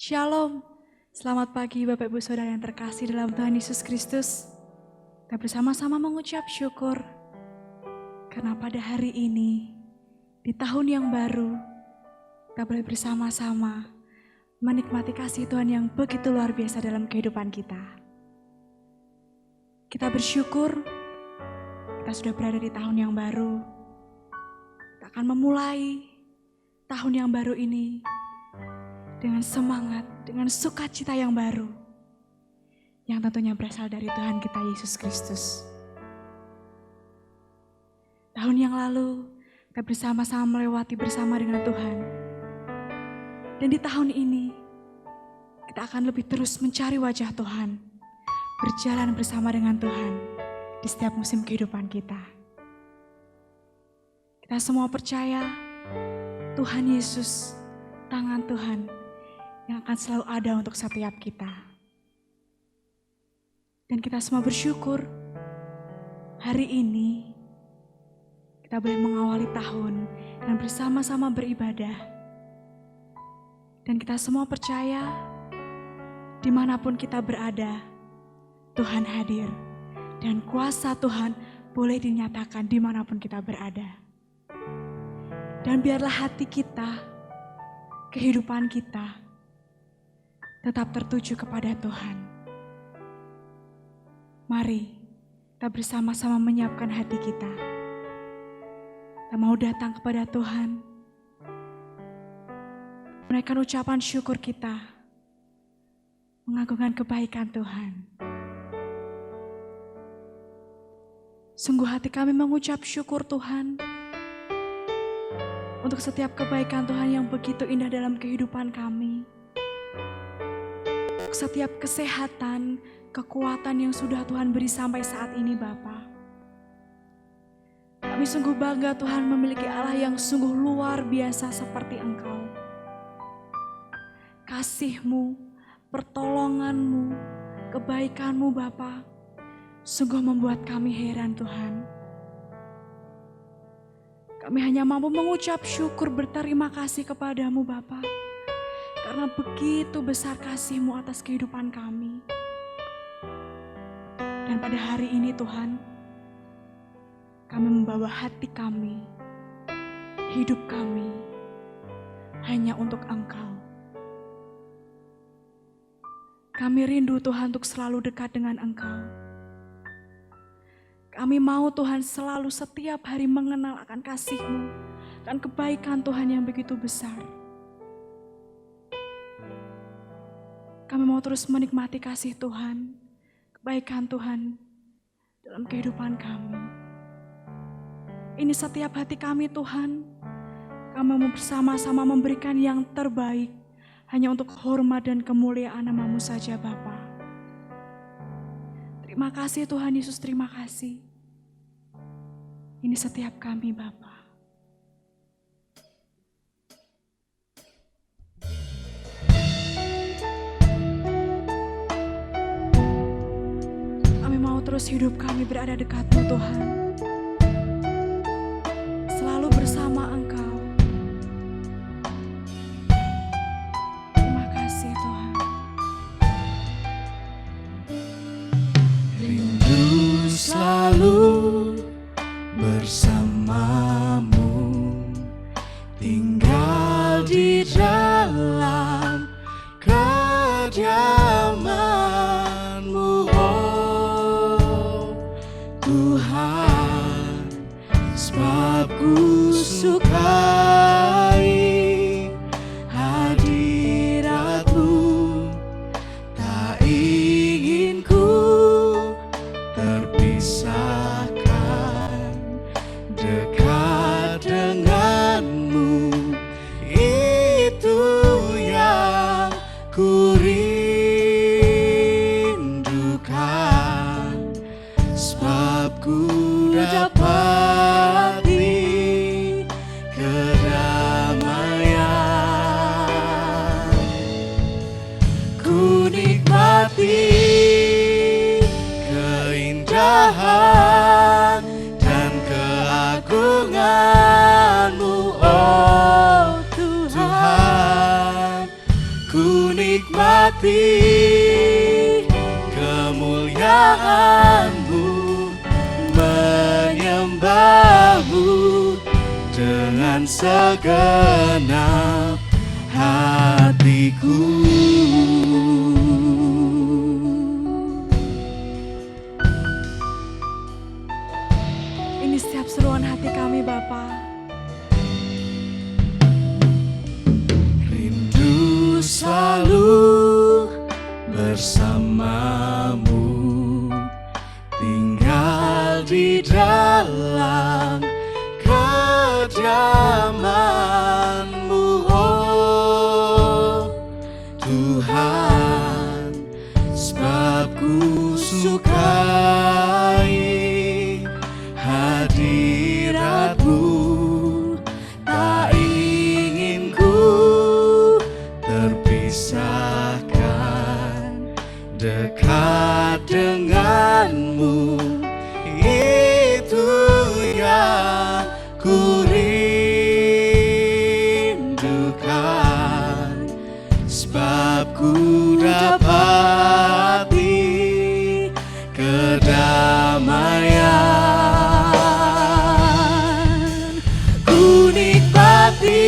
Shalom, selamat pagi Bapak Ibu Saudara yang terkasih dalam Tuhan Yesus Kristus. Kita bersama-sama mengucap syukur karena pada hari ini, di tahun yang baru, kita boleh bersama-sama menikmati kasih Tuhan yang begitu luar biasa dalam kehidupan kita. Kita bersyukur kita sudah berada di tahun yang baru. Kita akan memulai tahun yang baru ini dengan semangat, dengan sukacita yang baru, yang tentunya berasal dari Tuhan kita Yesus Kristus. Tahun yang lalu, kita bersama-sama melewati bersama dengan Tuhan. Dan di tahun ini, kita akan lebih terus mencari wajah Tuhan, berjalan bersama dengan Tuhan di setiap musim kehidupan kita. Kita semua percaya Tuhan Yesus, tangan Tuhan, yang akan selalu ada untuk setiap kita. Dan kita semua bersyukur hari ini kita boleh mengawali tahun dan bersama-sama beribadah. Dan kita semua percaya dimanapun kita berada, Tuhan hadir. Dan kuasa Tuhan boleh dinyatakan dimanapun kita berada. Dan biarlah hati kita, kehidupan kita, tetap tertuju kepada Tuhan. Mari kita bersama-sama menyiapkan hati kita. Kita mau datang kepada Tuhan, menaikkan ucapan syukur kita, mengagungkan kebaikan Tuhan. Sungguh hati kami mengucap syukur Tuhan, untuk setiap kebaikan Tuhan yang begitu indah dalam kehidupan kami. Setiap kesehatan, kekuatan yang sudah Tuhan beri sampai saat ini Bapa. Kami sungguh bangga Tuhan memiliki Allah yang sungguh luar biasa seperti Engkau. Kasih-Mu, pertolongan-Mu, kebaikan-Mu Bapa, sungguh membuat kami heran Tuhan. Kami hanya mampu mengucap syukur berterima kasih kepadamu Bapa. Karena begitu besar kasih-Mu atas kehidupan kami. Dan pada hari ini Tuhan, kami membawa hati kami, hidup kami, hanya untuk Engkau. Kami rindu Tuhan untuk selalu dekat dengan Engkau. Kami mau Tuhan selalu setiap hari mengenal akan kasih-Mu, akan kebaikan Tuhan yang begitu besar. Kami mau terus menikmati kasih Tuhan, kebaikan Tuhan dalam kehidupan kami. Ini setiap hati kami Tuhan, kami mau bersama-sama memberikan yang terbaik hanya untuk hormat dan kemuliaan nama-Mu saja Bapa. Terima kasih Tuhan Yesus, terima kasih. Ini setiap kami Bapa. Terus hidup kami berada dekat-Mu Tuhan, selalu bersama Engkau. Terima kasih Tuhan. Rindu selalu bersama-Mu, tinggal di dalam kediaman-Mu. Tuhan, sebab ku sukai hadirat-Mu, tak ingin ku terpisahkan dekat dengan-Mu. Itu yang ku rindukan, sebab ku dapati kedamaian menikmati kemuliaan-Mu, menyembah-Mu dengan segenap hatiku. Ini setiap seruan hati kami Bapa. Rindu selalu bersama-Mu, tinggal di dalam kediaman-Mu, oh Tuhan, sebab ku sukai hadirat-Mu, tak ingin ku terpisahkan dekat dengan-Mu. Itu yang ku rindukan, sebab ku dapati kedamaian. Ku nikmati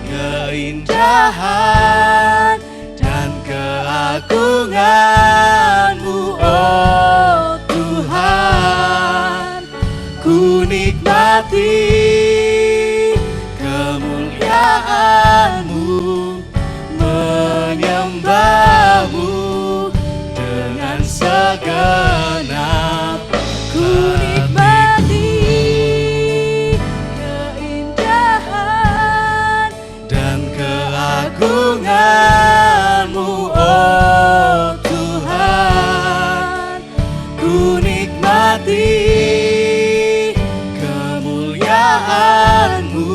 keindahan dan keagungan-Mu, oh Tuhan. Ku nikmati kemuliaan-Mu, menyembah-Mu dengan segenap. Ku nikmati keindahan dan keagungan-Mu, oh Tuhan. Ku nikmati kemuliaan-Mu,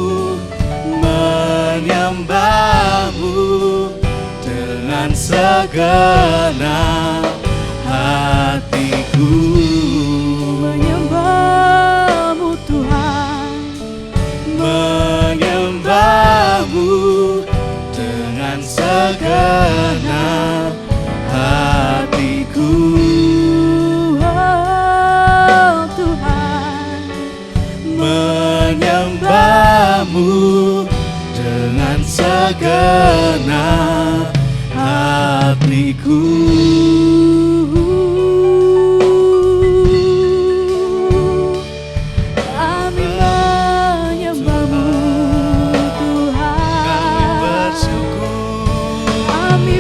menyembah-Mu dengan segenap hatiku. Menyembah-Mu Tuhan, Menyembah-Mu dengan segenap hatiku. oh Tuhan. Menyembah-Mu dengan segenap hatiku. Kami menyembah-Mu Tuhan. Kami bersyukur, Kami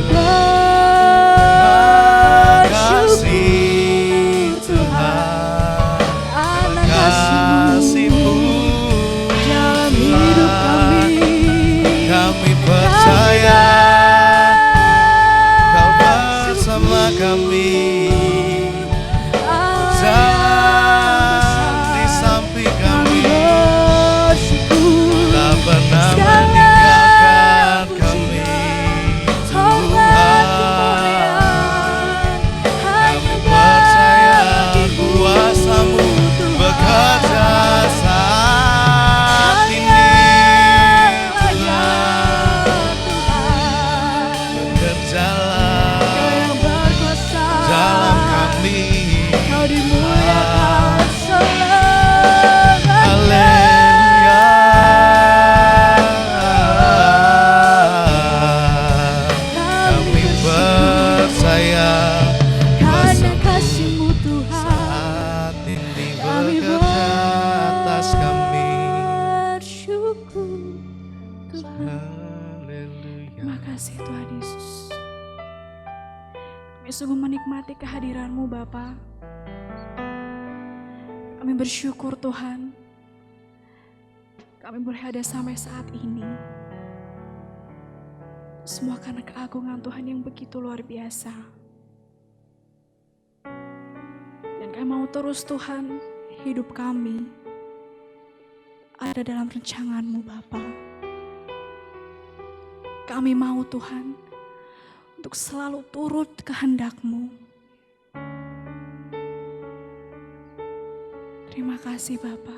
kasih Tuhan, anak kasih-Mu dalam hidup kami. kami percaya Kau bersama kami, dan di samping kami, tak pernah meninggalkan kami. Tuhan, kami percaya kuasa-Mu bekerja saat ini. Bekerjalah dalam kami. Kau dimuliakan selamanya. Haleluya. Kami percaya Karena kasih-Mu Tuhan, saat ini kami bekerja atas kami. bersyukur Tuhan. Haleluya. Terima kasih Tuhan Yesus. Kami sungguh menikmati kehadiran-Mu Bapa. Kami bersyukur Tuhan, kami boleh ada sampai saat ini. Semua karena keagungan Tuhan yang begitu luar biasa. Dan kami mau terus Tuhan, hidup kami ada dalam rancangan-Mu Bapa. Kami mau Tuhan untuk selalu turut kehendak-Mu. Terima kasih Bapa.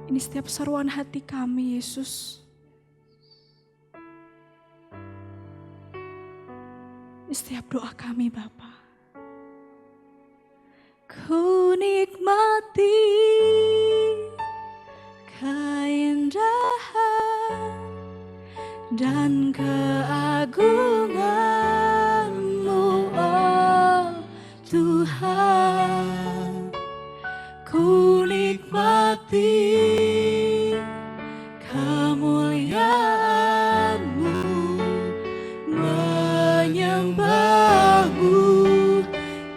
Ini setiap seruan hati kami Yesus. setiap doa kami Bapa. Ku nikmati keindahan dan keagungan-Mu, oh Tuhan. Ku nikmati kemuliaan-Mu, menyembah-Mu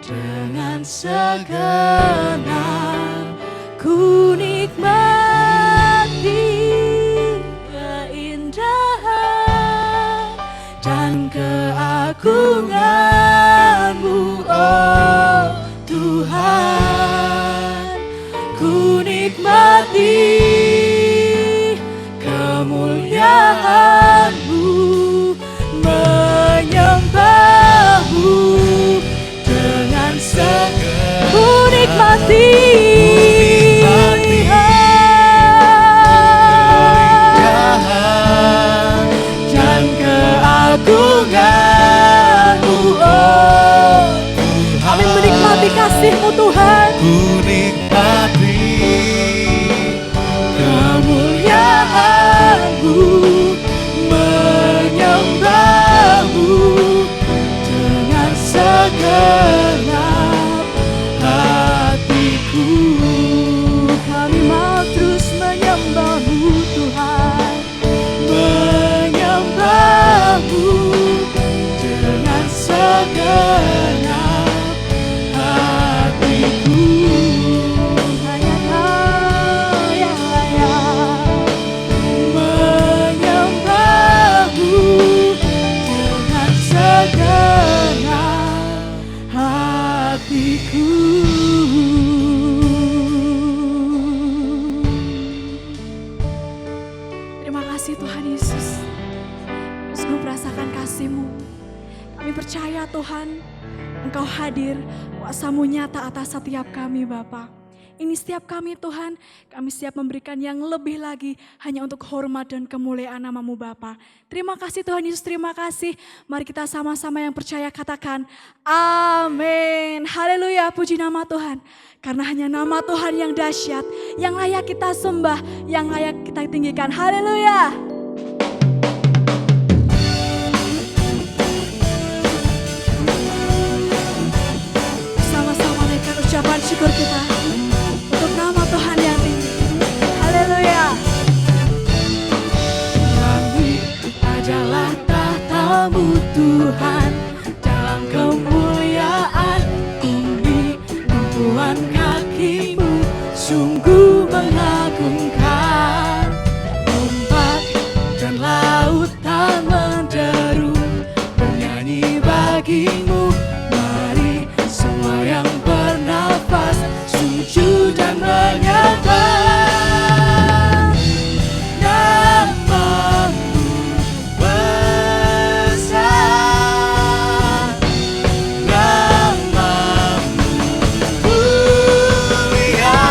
dengan segenap. Ku nikmati keindahan dan keagungan-Mu, oh Tuhan. Ku nikmati kemuliaan-Mu, menyembah-Mu dengan segenap. Ku nikmati keindahan dan keagungan-Mu, oh Tuhan. Kami menikmati kasih-Mu Tuhan. Ku nikmati kemuliaan-Mu, menyembah-Mu dengan segenap hatiku. Kami mau terus menyembah-Mu Tuhan, menyembah-Mu dengan segenap hatiku. Hanya Kau yang layak menyembah-Mu dengan segenap hatiku. Terima kasih Tuhan Yesus. Sungguh merasakan kasih-Mu. Kami percaya Tuhan, Engkau hadir, kuasa-Mu nyata atas setiap kami Bapa. Ini setiap kami Tuhan, kami siap memberikan yang lebih lagi hanya untuk hormat dan kemuliaan nama-Mu Bapa. Terima kasih Tuhan Yesus, terima kasih. Mari kita sama-sama yang percaya katakan amin. Haleluya, puji nama Tuhan. Karena hanya nama Tuhan yang dahsyat, yang layak kita sembah, yang layak kita tinggikan. Haleluya. Sama-sama naikkan ucapan syukur kita untuk nama Tuhan yang tinggi. Haleluya. Langit adalah tahta-Mu Tuhan, dalam kemuliaan bumi tumpuan kaki-Mu sungguh mengagumkan. Ombak dan lautan menderu bernyanyi bagi-Mu. Mari semua yang bernafas sujud dan menyembah. Nama-Mu besar, nama-Mu mulia.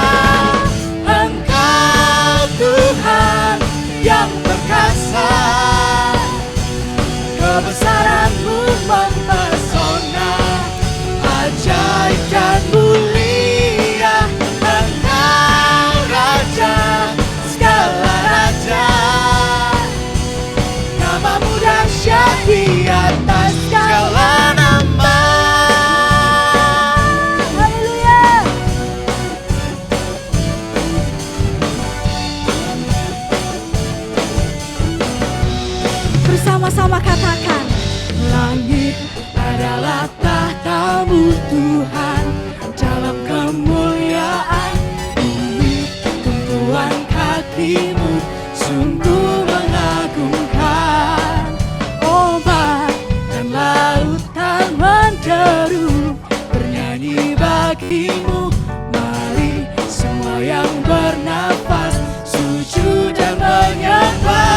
Engkau Tuhan yang perkasa, kebesaran-Mu mempesona, ajaib dan mulia. Engkau Raja segala raja, nama-Mu dahsyat di atas segala nama. Haleluya. Bersama-sama katakan, langit adalah tahta-Mu Tuhan, dalam kemuliaan bumi tumpuan kaki-Mu sungguh mengagumkan. Ombak dan lautan menderu bernyanyi bagi-Mu. Mari semua yang bernafas sujud dan menyembah.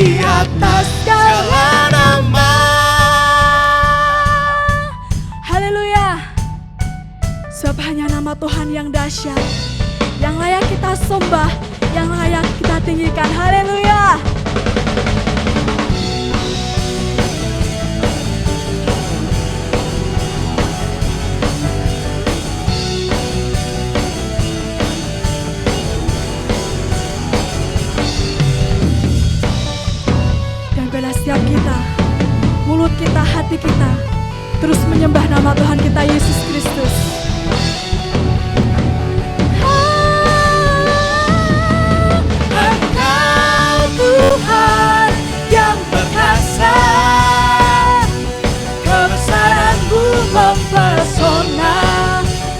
di atas segala nama. Haleluya. Sebab hanya nama Tuhan yang dahsyat, yang layak kita sembah, yang layak kita tinggikan. Haleluya. Dan bila setiap kita, mulut kita, hati kita terus menyembah nama Tuhan kita Yesus Kristus. Engkau Tuhan yang perkasa, kebesaran-Mu mempesona,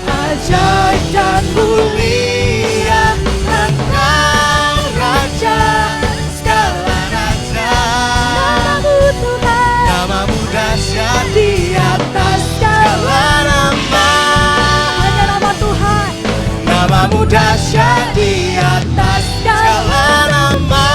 ajaib dan mulia. Engkau Raja segala raja, Namamu Tuhan, namamu dahsyat di atas segala nama. hanya nama Tuhan. Namamu dahsyat di atas segala nama.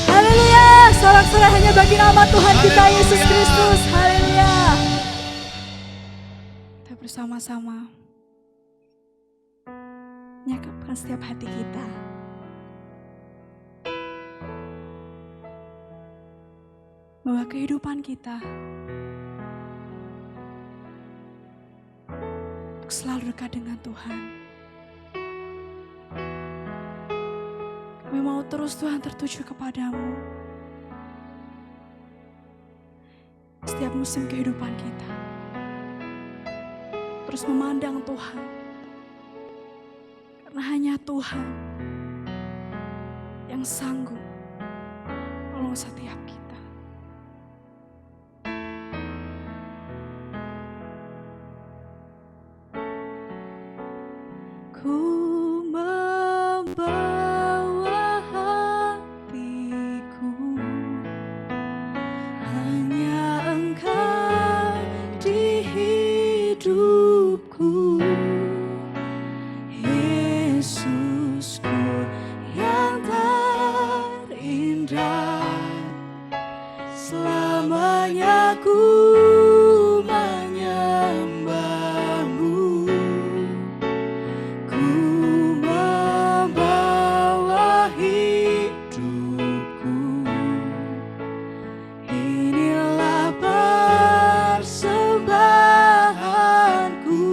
Haleluya. Sorak-sorai hanya bagi nama Tuhan kita Yesus Haleluya. Kristus. Haleluya. Kita bersama-sama menyakapkan setiap hati kita. Bahwa kehidupan kita untuk selalu dekat dengan Tuhan. Kami mau terus Tuhan tertuju kepadamu. Setiap musim kehidupan kita. Terus memandang Tuhan. Karena hanya Tuhan yang sanggup menolong setiap kita. Ku membawa hatiku, hanya Engkau di hidupku, Yesusku yang terindah. Selamanya ku menyembahmu. Ku membawa hidupku, inilah persembahanku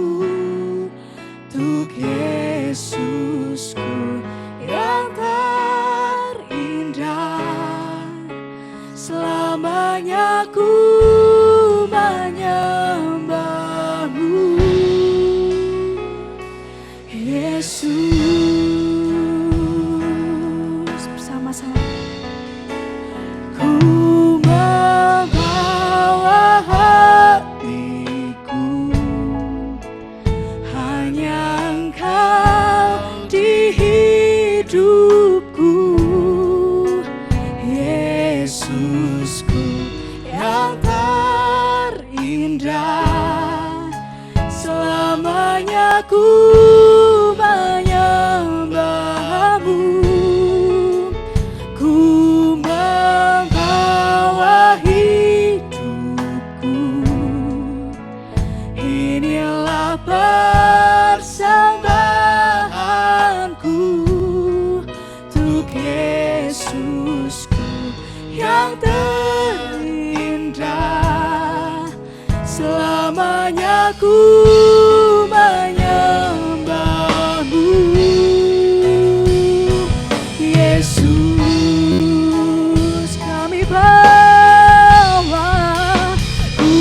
untuk Yesusku yang terindah. Selamanya ku menyembahmu, Yesus. Bersama-sama. Ku membawa hatiku, hanya Engkau di hidupku, Yesusku yang terindah. Selamanya ku menyembahmu. Ku membawa hidupku, inilah persembahanku untuk Yesusku yang terindah. Selamanya ku menyembahmu, Yesus. Kami bawa, ku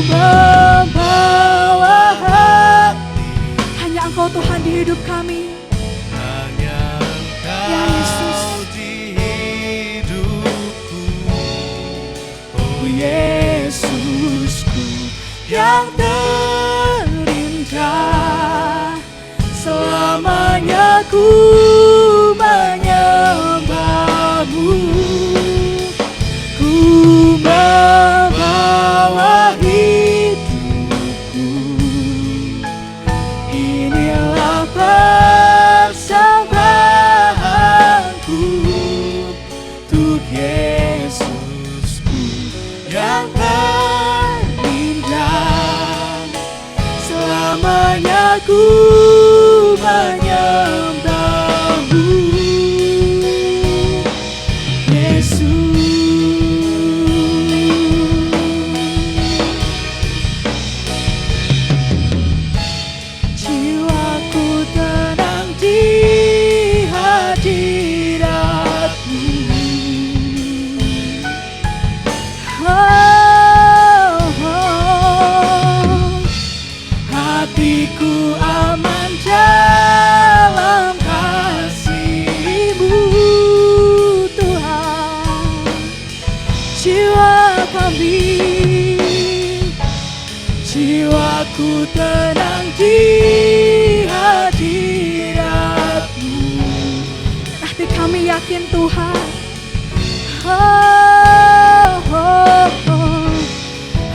membawa hati. Hanya Engkau Tuhan di hidup kami. Hanya Engkau Ya Yesus. di hidupku, oh Yesusku yang terindah. Selamanya ku menyembahmu. Ku membawa ku menyembahmu, Yesus. Jiwaku tenang di hadirat-Mu. Hatiku aman dalam kasih-Mu, Tuhan. Jiwaku tenang di hadirat-Mu. Hati kami yakin, Tuhan.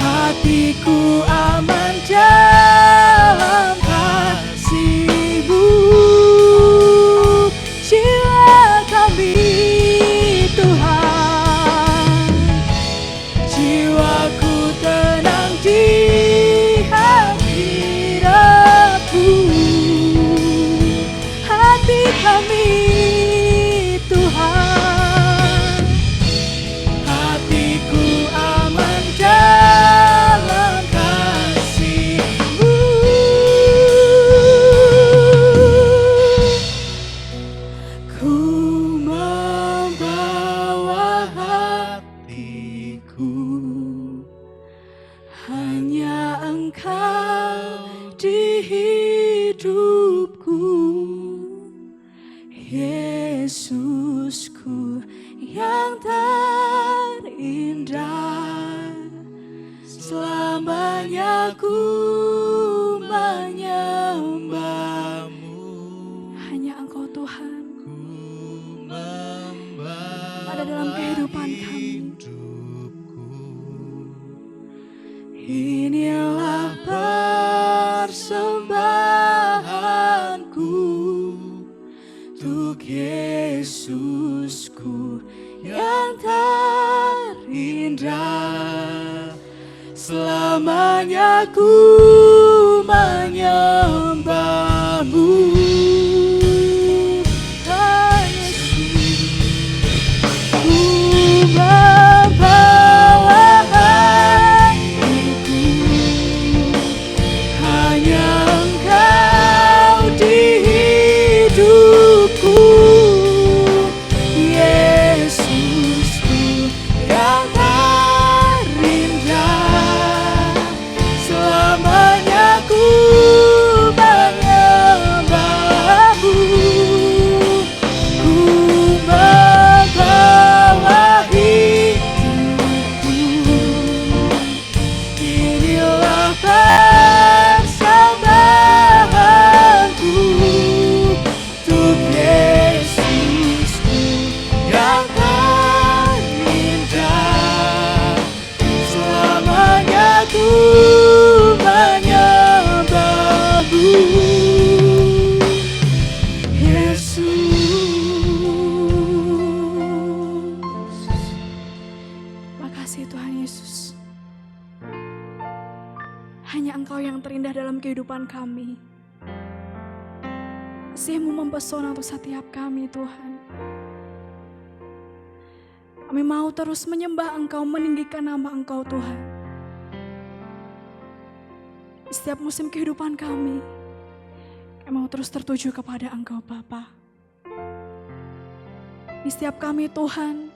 Hatiku aman dalam kasih-Mu. Jiwa kami, Tuhan. Jiwaku tenang di hadirat-Mu. Hati kami, Tuhan. Hatiku aman dalam kasih-Mu. Ku membawa hatiku, hanya Engkau di hidupku, Yesusku yang terindah. Selamanya ku menyembahmu, hanya Engkau, Tuhan, ada dalam kehidupan kami. Inilah persembahanku untuk Yesusku yang terindah. Selamanya ku menyembahmu, ku membawa hatiku, hanya Engkau di hidupku, Yesusku yang terindah. Selamanya ku menyembahmu, ku membawa hidupku. Inilah persembahanku untuk Yesusku yang terindah. Selamanya ku menyembahmu, Yesus. Makasih Tuhan Yesus. Hanya Engkau yang terindah dalam kehidupan kami. Kasih-Mu mempesona untuk setiap kami, Tuhan. Kami mau terus menyembah Engkau, meninggikan nama Engkau, Tuhan. Di setiap musim kehidupan kami mau terus tertuju kepada Engkau, Bapa. Di setiap kami, Tuhan,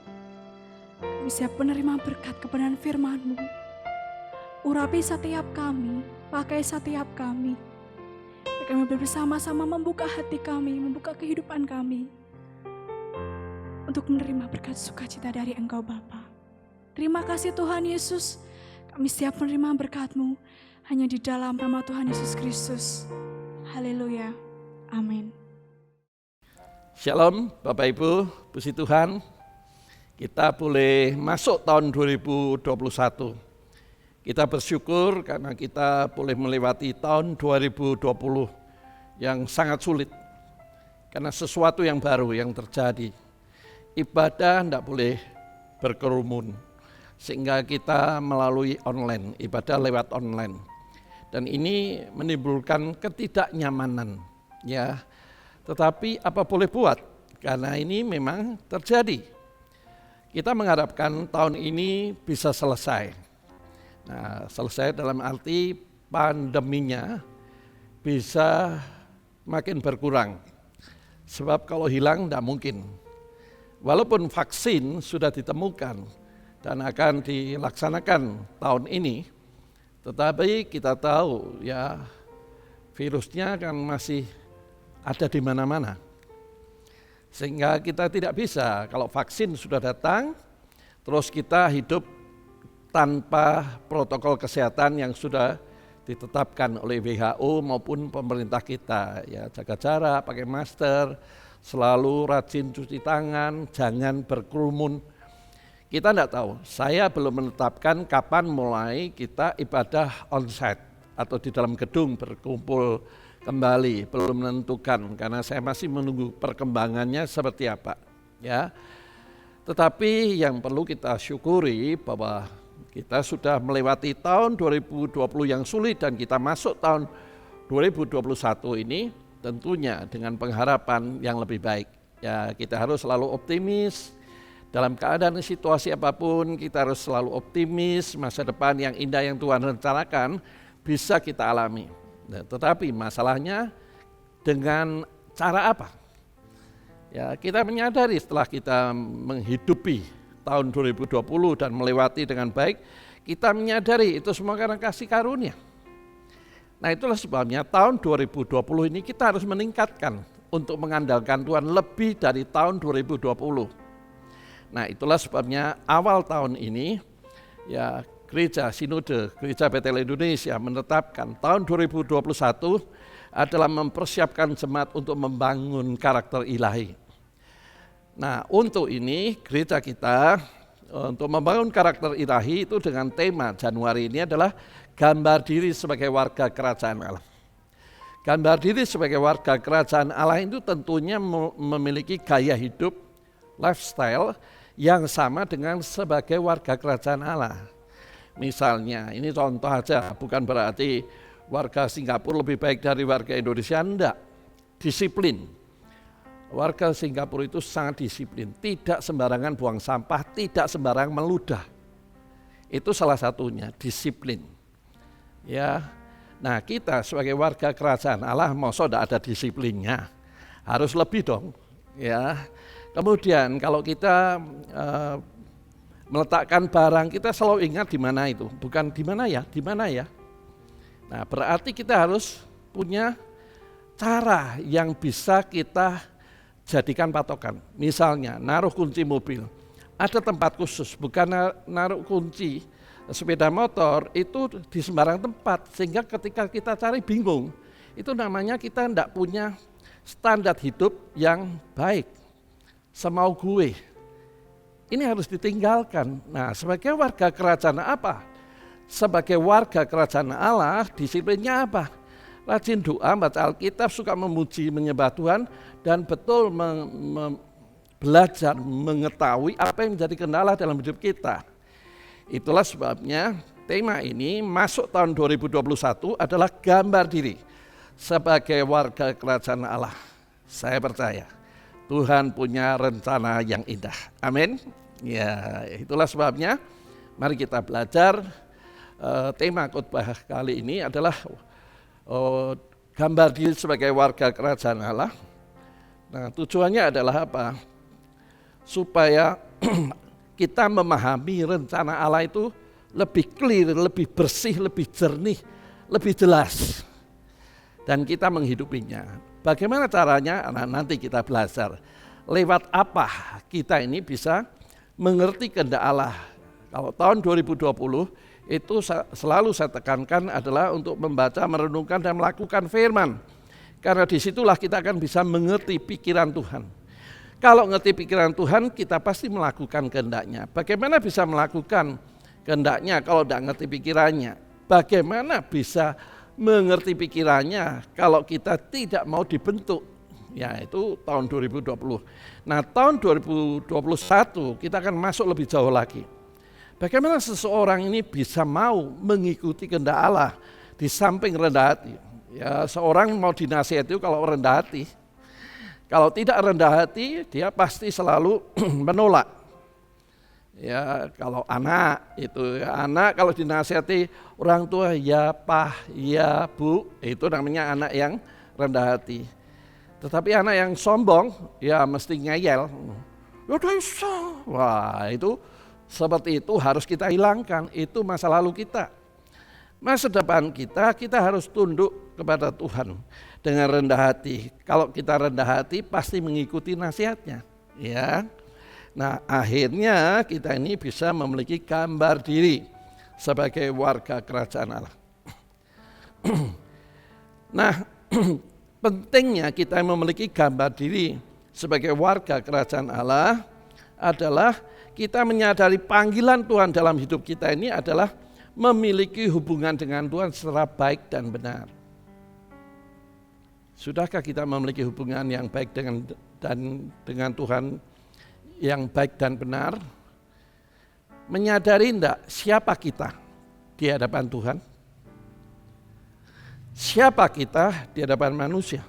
kami siap menerima berkat kebenaran firman-Mu. Urapi setiap kami, pakai setiap kami. Kami bersama-sama membuka hati kami, membuka kehidupan kami untuk menerima berkat sukacita dari Engkau, Bapa. Terima kasih Tuhan Yesus, kami siap menerima berkat-Mu hanya di dalam nama Tuhan Yesus Kristus. Haleluya. Amin. Shalom Bapak Ibu, puji Tuhan. Kita boleh masuk tahun 2021. Kita bersyukur karena kita boleh melewati tahun 2020 yang sangat sulit. Karena sesuatu yang baru yang terjadi. Ibadah tidak boleh berkerumun. Sehingga kita melalui online, ibadah lewat online. Dan ini menimbulkan ketidaknyamanan, ya. Tetapi apa boleh buat? Karena ini memang terjadi. Kita mengharapkan tahun ini bisa selesai. Nah, selesai dalam arti pandeminya bisa makin berkurang. Sebab kalau hilang tidak mungkin. Walaupun vaksin sudah ditemukan dan akan dilaksanakan tahun ini, tetapi kita tahu ya virusnya kan masih ada di mana-mana. Sehingga kita tidak bisa, kalau vaksin sudah datang, terus kita hidup tanpa protokol kesehatan yang sudah ditetapkan oleh WHO maupun pemerintah kita. Ya, jaga jarak, pakai masker, selalu rajin cuci tangan, jangan berkerumun. Kita tidak tahu, saya belum menetapkan kapan mulai kita ibadah onsite atau di dalam gedung berkumpul kembali, belum menentukan karena saya masih menunggu perkembangannya seperti apa. Ya, tetapi yang perlu kita syukuri bahwa kita sudah melewati tahun 2020 yang sulit dan kita masuk tahun 2021 ini tentunya dengan pengharapan yang lebih baik. Ya, kita harus selalu optimis. Dalam keadaan situasi apapun kita harus selalu optimis, masa depan yang indah yang Tuhan rencanakan bisa kita alami. Nah, tetapi masalahnya dengan cara apa? Ya, kita menyadari setelah kita menghidupi tahun 2020 dan melewati dengan baik, kita menyadari itu semua karena kasih karunia. Nah, itulah sebabnya tahun 2020 ini kita harus meningkatkan untuk mengandalkan Tuhan lebih dari tahun 2020. Nah, itulah sebabnya awal tahun ini ya Gereja Sinode, Gereja Betel Indonesia menetapkan tahun 2021 adalah mempersiapkan jemaat untuk membangun karakter ilahi. Nah, untuk ini gereja kita untuk membangun karakter ilahi itu dengan tema Januari ini adalah gambar diri sebagai warga kerajaan Allah. Gambar diri sebagai warga kerajaan Allah itu tentunya memiliki gaya hidup, lifestyle yang sama dengan sebagai warga kerajaan Allah. Misalnya, ini contoh aja, bukan berarti warga Singapura lebih baik dari warga Indonesia, enggak. Disiplin. Warga Singapura itu sangat disiplin, tidak sembarangan buang sampah, tidak sembarangan meludah. Itu salah satunya, disiplin. Ya, nah kita sebagai warga kerajaan Allah, masa tidak ada disiplinnya, harus lebih dong. Ya, kemudian kalau kita meletakkan barang, kita selalu ingat di mana itu, bukan di mana ya, di mana ya. Nah, berarti kita harus punya cara yang bisa kita jadikan patokan. Misalnya naruh kunci mobil, ada tempat khusus, bukan naruh kunci sepeda motor itu di sembarang tempat, sehingga ketika kita cari bingung. Itu namanya kita tidak punya standar hidup yang baik, semau gue. Ini harus ditinggalkan. Nah, sebagai warga kerajaan apa? Sebagai warga kerajaan Allah, disiplinnya apa? Rajin doa, baca Alkitab, suka memuji, menyembah Tuhan, dan betul belajar mengetahui apa yang menjadi kendala dalam hidup kita. Itulah sebabnya tema ini masuk tahun 2021 adalah gambar diri sebagai warga kerajaan Allah. Saya percaya Tuhan punya rencana yang indah. Amin. Ya, itulah sebabnya mari kita belajar. Tema khotbah kali ini adalah gambar diri sebagai warga kerajaan Allah. Nah, tujuannya adalah apa? Supaya kita memahami rencana Allah itu lebih clear, lebih bersih, lebih jernih, lebih jelas. Dan kita menghidupinya. Bagaimana caranya? Nah, nanti kita belajar. Lewat apa kita ini bisa mengerti kehendak Allah. Kalau tahun 2020 itu selalu saya tekankan adalah untuk membaca, merenungkan, dan melakukan firman. Karena disitulah kita akan bisa mengerti pikiran Tuhan. Kalau ngerti pikiran Tuhan, kita pasti melakukan kehendaknya. Bagaimana bisa melakukan kehendaknya kalau tidak ngerti pikirannya? Bagaimana bisa mengerti pikirannya kalau kita tidak mau dibentuk? Ya, itu tahun 2020. Nah, tahun 2021 kita akan masuk lebih jauh lagi. Bagaimana seseorang ini bisa mau mengikuti kehendak Allah di samping rendah hati. Ya, seorang mau dinasihati itu kalau rendah hati. Kalau tidak rendah hati, dia pasti selalu menolak. Ya, kalau anak itu, anak kalau dinasihati orang tua, ya Pak, ya Bu, itu namanya anak yang rendah hati. Tetapi anak yang sombong, ya mesti ngeyel. Udah bisa. Wah, itu seperti itu harus kita hilangkan, itu masa lalu kita. Masa depan kita harus tunduk kepada Tuhan dengan rendah hati. Kalau kita rendah hati pasti mengikuti nasihatnya, ya. Nah, akhirnya kita ini bisa memiliki gambar diri sebagai warga kerajaan Allah. Nah, pentingnya kita memiliki gambar diri sebagai warga kerajaan Allah adalah kita menyadari panggilan Tuhan dalam hidup kita ini adalah memiliki hubungan dengan Tuhan secara baik dan benar. Sudahkah kita memiliki hubungan yang baik dengan Tuhan yang baik dan benar? Menyadari enggak siapa kita di hadapan Tuhan? Siapa kita di hadapan manusia?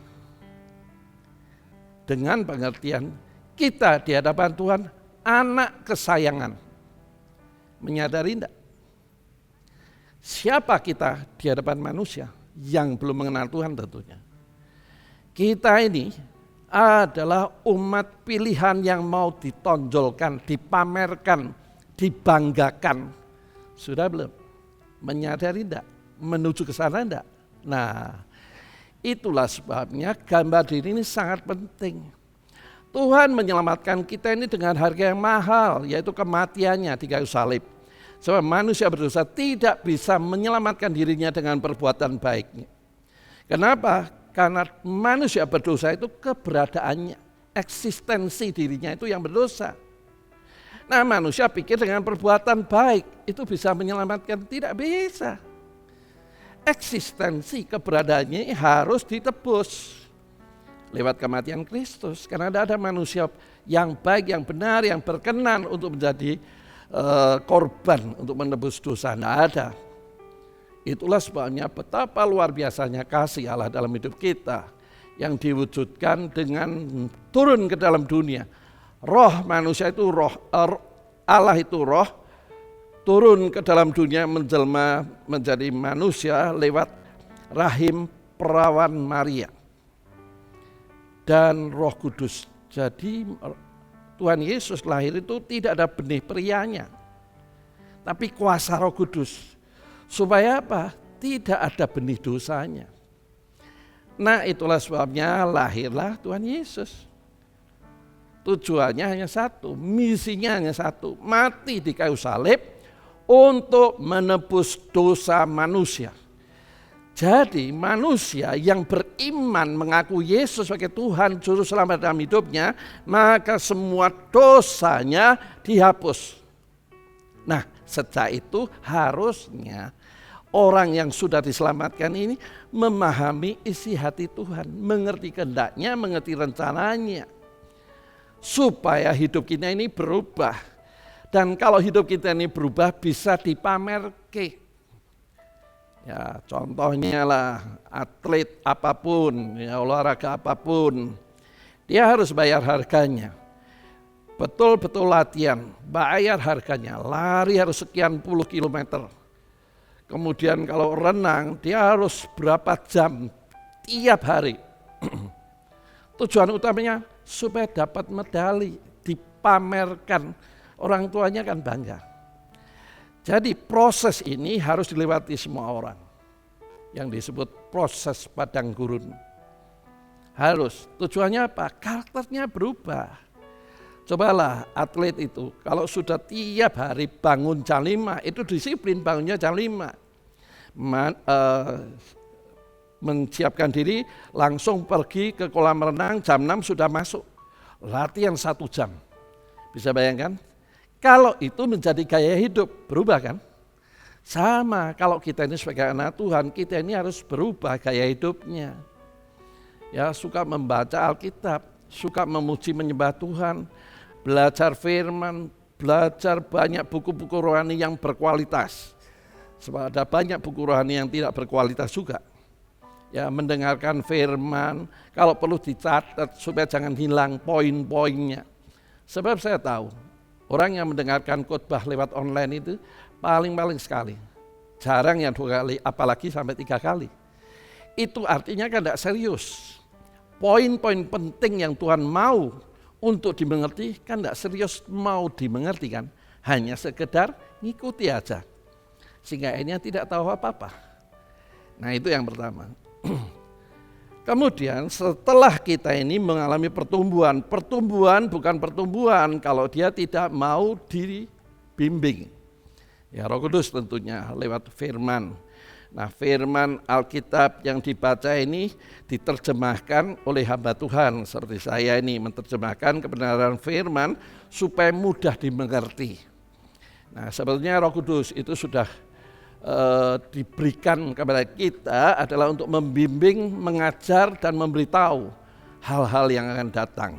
Dengan pengertian kita di hadapan Tuhan anak kesayangan. Menyadari enggak? Siapa kita di hadapan manusia yang belum mengenal Tuhan tentunya. Kita ini adalah umat pilihan yang mau ditonjolkan, dipamerkan, dibanggakan. Sudah belum? Menyadari enggak? Menuju ke sana enggak? Nah, itulah sebabnya gambar diri ini sangat penting. Tuhan menyelamatkan kita ini dengan harga yang mahal, yaitu kematiannya di kayu salib. Sebab manusia berdosa tidak bisa menyelamatkan dirinya dengan perbuatan baiknya. Kenapa? Karena manusia berdosa itu keberadaannya, eksistensi dirinya itu yang berdosa. Nah, manusia pikir dengan perbuatan baik itu bisa menyelamatkan, tidak bisa. Eksistensi keberadaannya harus ditebus lewat kematian Kristus. Karena tidak ada manusia yang baik, yang benar, yang berkenan untuk menjadi korban untuk menebus dosa, tidak ada. Itulah sebabnya betapa luar biasanya kasih Allah dalam hidup kita yang diwujudkan dengan turun ke dalam dunia. Roh manusia itu roh, Allah itu roh, turun ke dalam dunia menjelma menjadi manusia lewat rahim perawan Maria dan Roh Kudus. Jadi Tuhan Yesus lahir itu tidak ada benih prianya, tapi kuasa Roh Kudus. Supaya apa? Tidak ada benih dosanya. Nah, itulah sebabnya lahirlah Tuhan Yesus. Tujuannya hanya satu, misinya hanya satu, mati di kayu salib untuk menebus dosa manusia. Jadi manusia yang beriman mengaku Yesus sebagai Tuhan Juru Selamat dalam hidupnya, maka semua dosanya dihapus. Nah, sejak itu harusnya orang yang sudah diselamatkan ini memahami isi hati Tuhan, mengerti kehendaknya, mengerti rencananya, supaya hidup kita ini berubah. Dan kalau hidup kita ini berubah bisa dipamerke. Ya, contohnya lah atlet apapun, ya, olahraga apapun, dia harus bayar harganya. Betul-betul latihan, bayar harganya, lari harus sekian puluh kilometer. Kemudian kalau renang, dia harus berapa jam tiap hari. Tujuan utamanya supaya dapat medali, dipamerkan, orang tuanya kan bangga. Jadi proses ini harus dilewati semua orang, yang disebut proses padang gurun. Harus, tujuannya apa? Karakternya berubah. Cobalah atlet itu, kalau sudah tiap hari bangun jam 5, itu disiplin bangunnya jam 5. Menyiapkan diri, langsung pergi ke kolam renang, jam 6 sudah masuk. Latihan 1 jam. Bisa bayangkan? Kalau itu menjadi gaya hidup, berubah kan? Sama, kalau kita ini sebagai anak Tuhan, kita ini harus berubah gaya hidupnya. Ya, suka membaca Alkitab, suka memuji menyembah Tuhan, belajar firman, belajar banyak buku-buku rohani yang berkualitas. Sebab ada banyak buku rohani yang tidak berkualitas juga. Ya, mendengarkan firman, kalau perlu dicatat supaya jangan hilang poin-poinnya. Sebab saya tahu, orang yang mendengarkan khotbah lewat online itu paling-paling sekali. Jarang yang 2 kali, apalagi sampai 3 kali. Itu artinya kan tidak serius. Poin-poin penting yang Tuhan mau untuk dimengerti kan tidak serius mau dimengerti kan. Hanya sekedar ngikuti aja. Sehingga akhirnya tidak tahu apa-apa. Nah itu yang pertama. Kemudian setelah kita ini mengalami pertumbuhan bukan pertumbuhan kalau dia tidak mau dibimbing. Ya Roh Kudus tentunya lewat firman. Nah firman Alkitab yang dibaca ini diterjemahkan oleh hamba Tuhan seperti saya ini menerjemahkan kebenaran firman supaya mudah dimengerti. Nah sebetulnya Roh Kudus itu sudah diberikan kepada kita adalah untuk membimbing, mengajar dan memberitahu hal-hal yang akan datang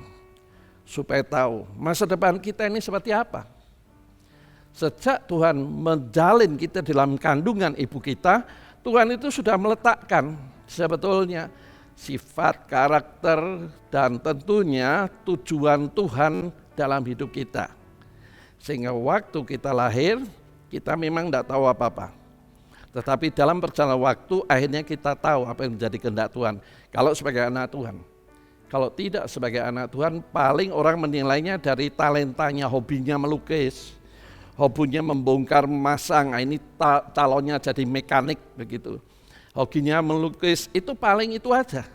supaya tahu masa depan kita ini seperti apa. Sejak Tuhan menjalin kita dalam kandungan ibu kita, Tuhan itu sudah meletakkan sebetulnya sifat, karakter dan tentunya tujuan Tuhan dalam hidup kita. Sehingga waktu kita lahir, kita memang tidak tahu apa-apa. Tetapi dalam perjalanan waktu akhirnya kita tahu apa yang menjadi kehendak Tuhan. Kalau sebagai anak Tuhan. Kalau tidak sebagai anak Tuhan, paling orang menilainya dari talentanya, hobinya melukis, hobinya membongkar memasang. Ini calonnya jadi mekanik begitu. Hobinya melukis itu paling itu aja.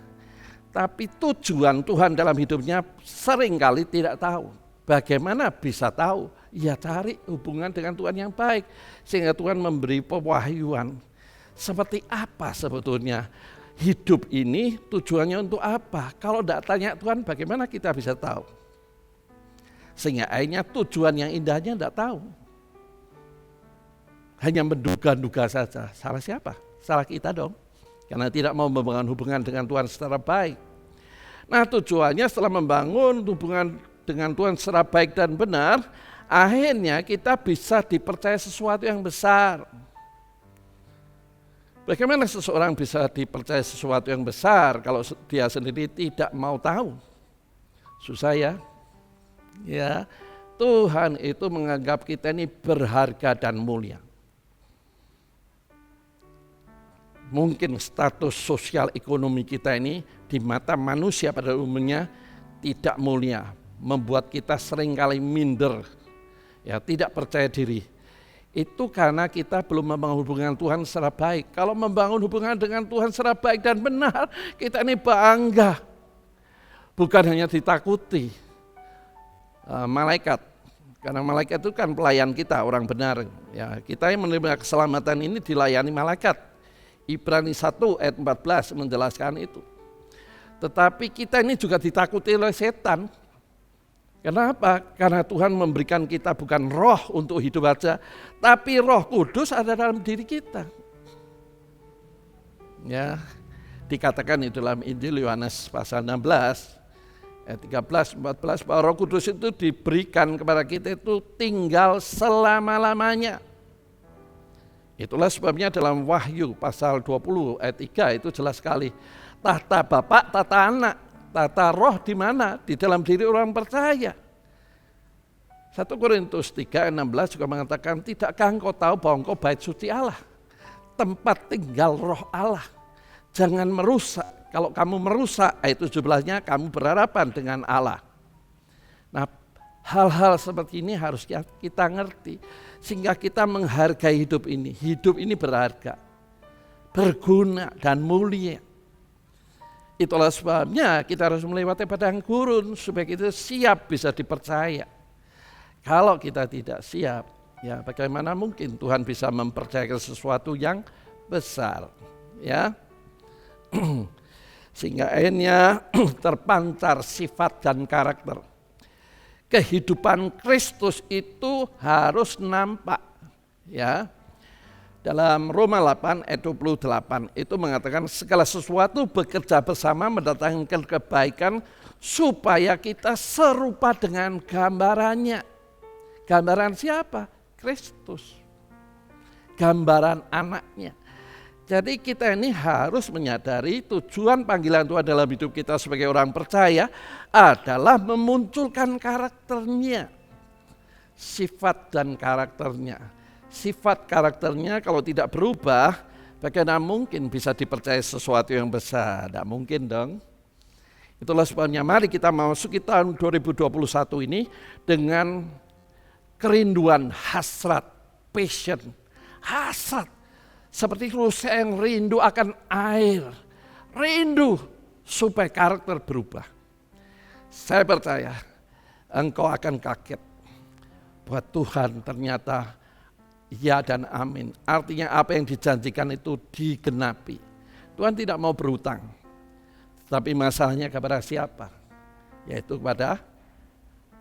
Tapi tujuan Tuhan dalam hidupnya seringkali tidak tahu. Bagaimana bisa tahu? Ya cari hubungan dengan Tuhan yang baik. Sehingga Tuhan memberi pewahyuan. Seperti apa sebetulnya hidup ini tujuannya untuk apa? Kalau tidak tanya Tuhan bagaimana kita bisa tahu? Sehingga akhirnya tujuan yang indahnya tidak tahu. Hanya menduga-duga saja. Salah siapa? Salah kita dong. Karena tidak mau membangun hubungan dengan Tuhan secara baik. Nah tujuannya setelah membangun hubungan dengan Tuhan secara baik dan benar, akhirnya kita bisa dipercaya sesuatu yang besar. Bagaimana seseorang bisa dipercaya sesuatu yang besar kalau dia sendiri tidak mau tahu? Susah ya. Ya, Tuhan itu menganggap kita ini berharga dan mulia. Mungkin status sosial ekonomi kita ini di mata manusia pada umumnya tidak mulia, membuat kita seringkali minder, ya tidak percaya diri. Itu karena kita belum membangun hubungan Tuhan secara baik. Kalau membangun hubungan dengan Tuhan secara baik dan benar, kita ini bangga. Bukan hanya ditakuti. Malaikat, karena malaikat itu kan pelayan kita, orang benar. Ya, kita yang menerima keselamatan ini dilayani malaikat. Ibrani 1 ayat 14 menjelaskan itu. Tetapi kita ini juga ditakuti oleh setan. Kenapa? Karena Tuhan memberikan kita bukan roh untuk hidup saja, tapi Roh Kudus ada dalam diri kita. Ya, dikatakan di dalam Injil Yohanes pasal 16 ayat 13-14 bahwa Roh Kudus itu diberikan kepada kita itu tinggal selama-lamanya. Itulah sebabnya dalam Wahyu pasal 20 ayat 3 itu jelas sekali. Tahta Bapa, tahta Anak, tahta Roh di mana? Di dalam diri orang percaya. 1 Korintus 3 ayat 16 juga mengatakan, tidakkah engkau tahu bahwa engkau bait suci Allah? Tempat tinggal Roh Allah. Jangan merusak. Kalau kamu merusak, ayat 17-nya kamu berhadapan dengan Allah. Nah, hal-hal seperti ini harus kita ngerti. Sehingga kita menghargai hidup ini. Hidup ini berharga, berguna dan mulia. Itulah sebabnya kita harus melewati padang gurun supaya kita siap bisa dipercaya. Kalau kita tidak siap, ya bagaimana mungkin Tuhan bisa mempercayakan sesuatu yang besar, ya? Sehingga akhirnya terpancar sifat dan karakter. Kehidupan Kristus itu harus nampak, ya. Dalam Roma 8 ayat 28 itu mengatakan segala sesuatu bekerja bersama mendatangkan kebaikan supaya kita serupa dengan gambarannya. Gambaran siapa? Kristus. gambaran anaknya. Jadi kita ini harus menyadari tujuan panggilan Tuhan dalam hidup kita sebagai orang percaya adalah memunculkan karakternya, sifat dan karakternya. Sifat karakternya kalau tidak berubah, bagaimana mungkin bisa dipercaya sesuatu yang besar? Tidak mungkin dong. Itulah sebabnya mari kita memasuki tahun 2021 ini dengan kerinduan, hasrat, passion, hasrat. Seperti rusa yang rindu akan air, rindu supaya karakter berubah. Saya percaya engkau akan kaget bahwa Tuhan ternyata ya dan amin. Artinya apa yang dijanjikan itu digenapi. Tuhan tidak mau berhutang, tapi masalahnya kepada siapa? Yaitu kepada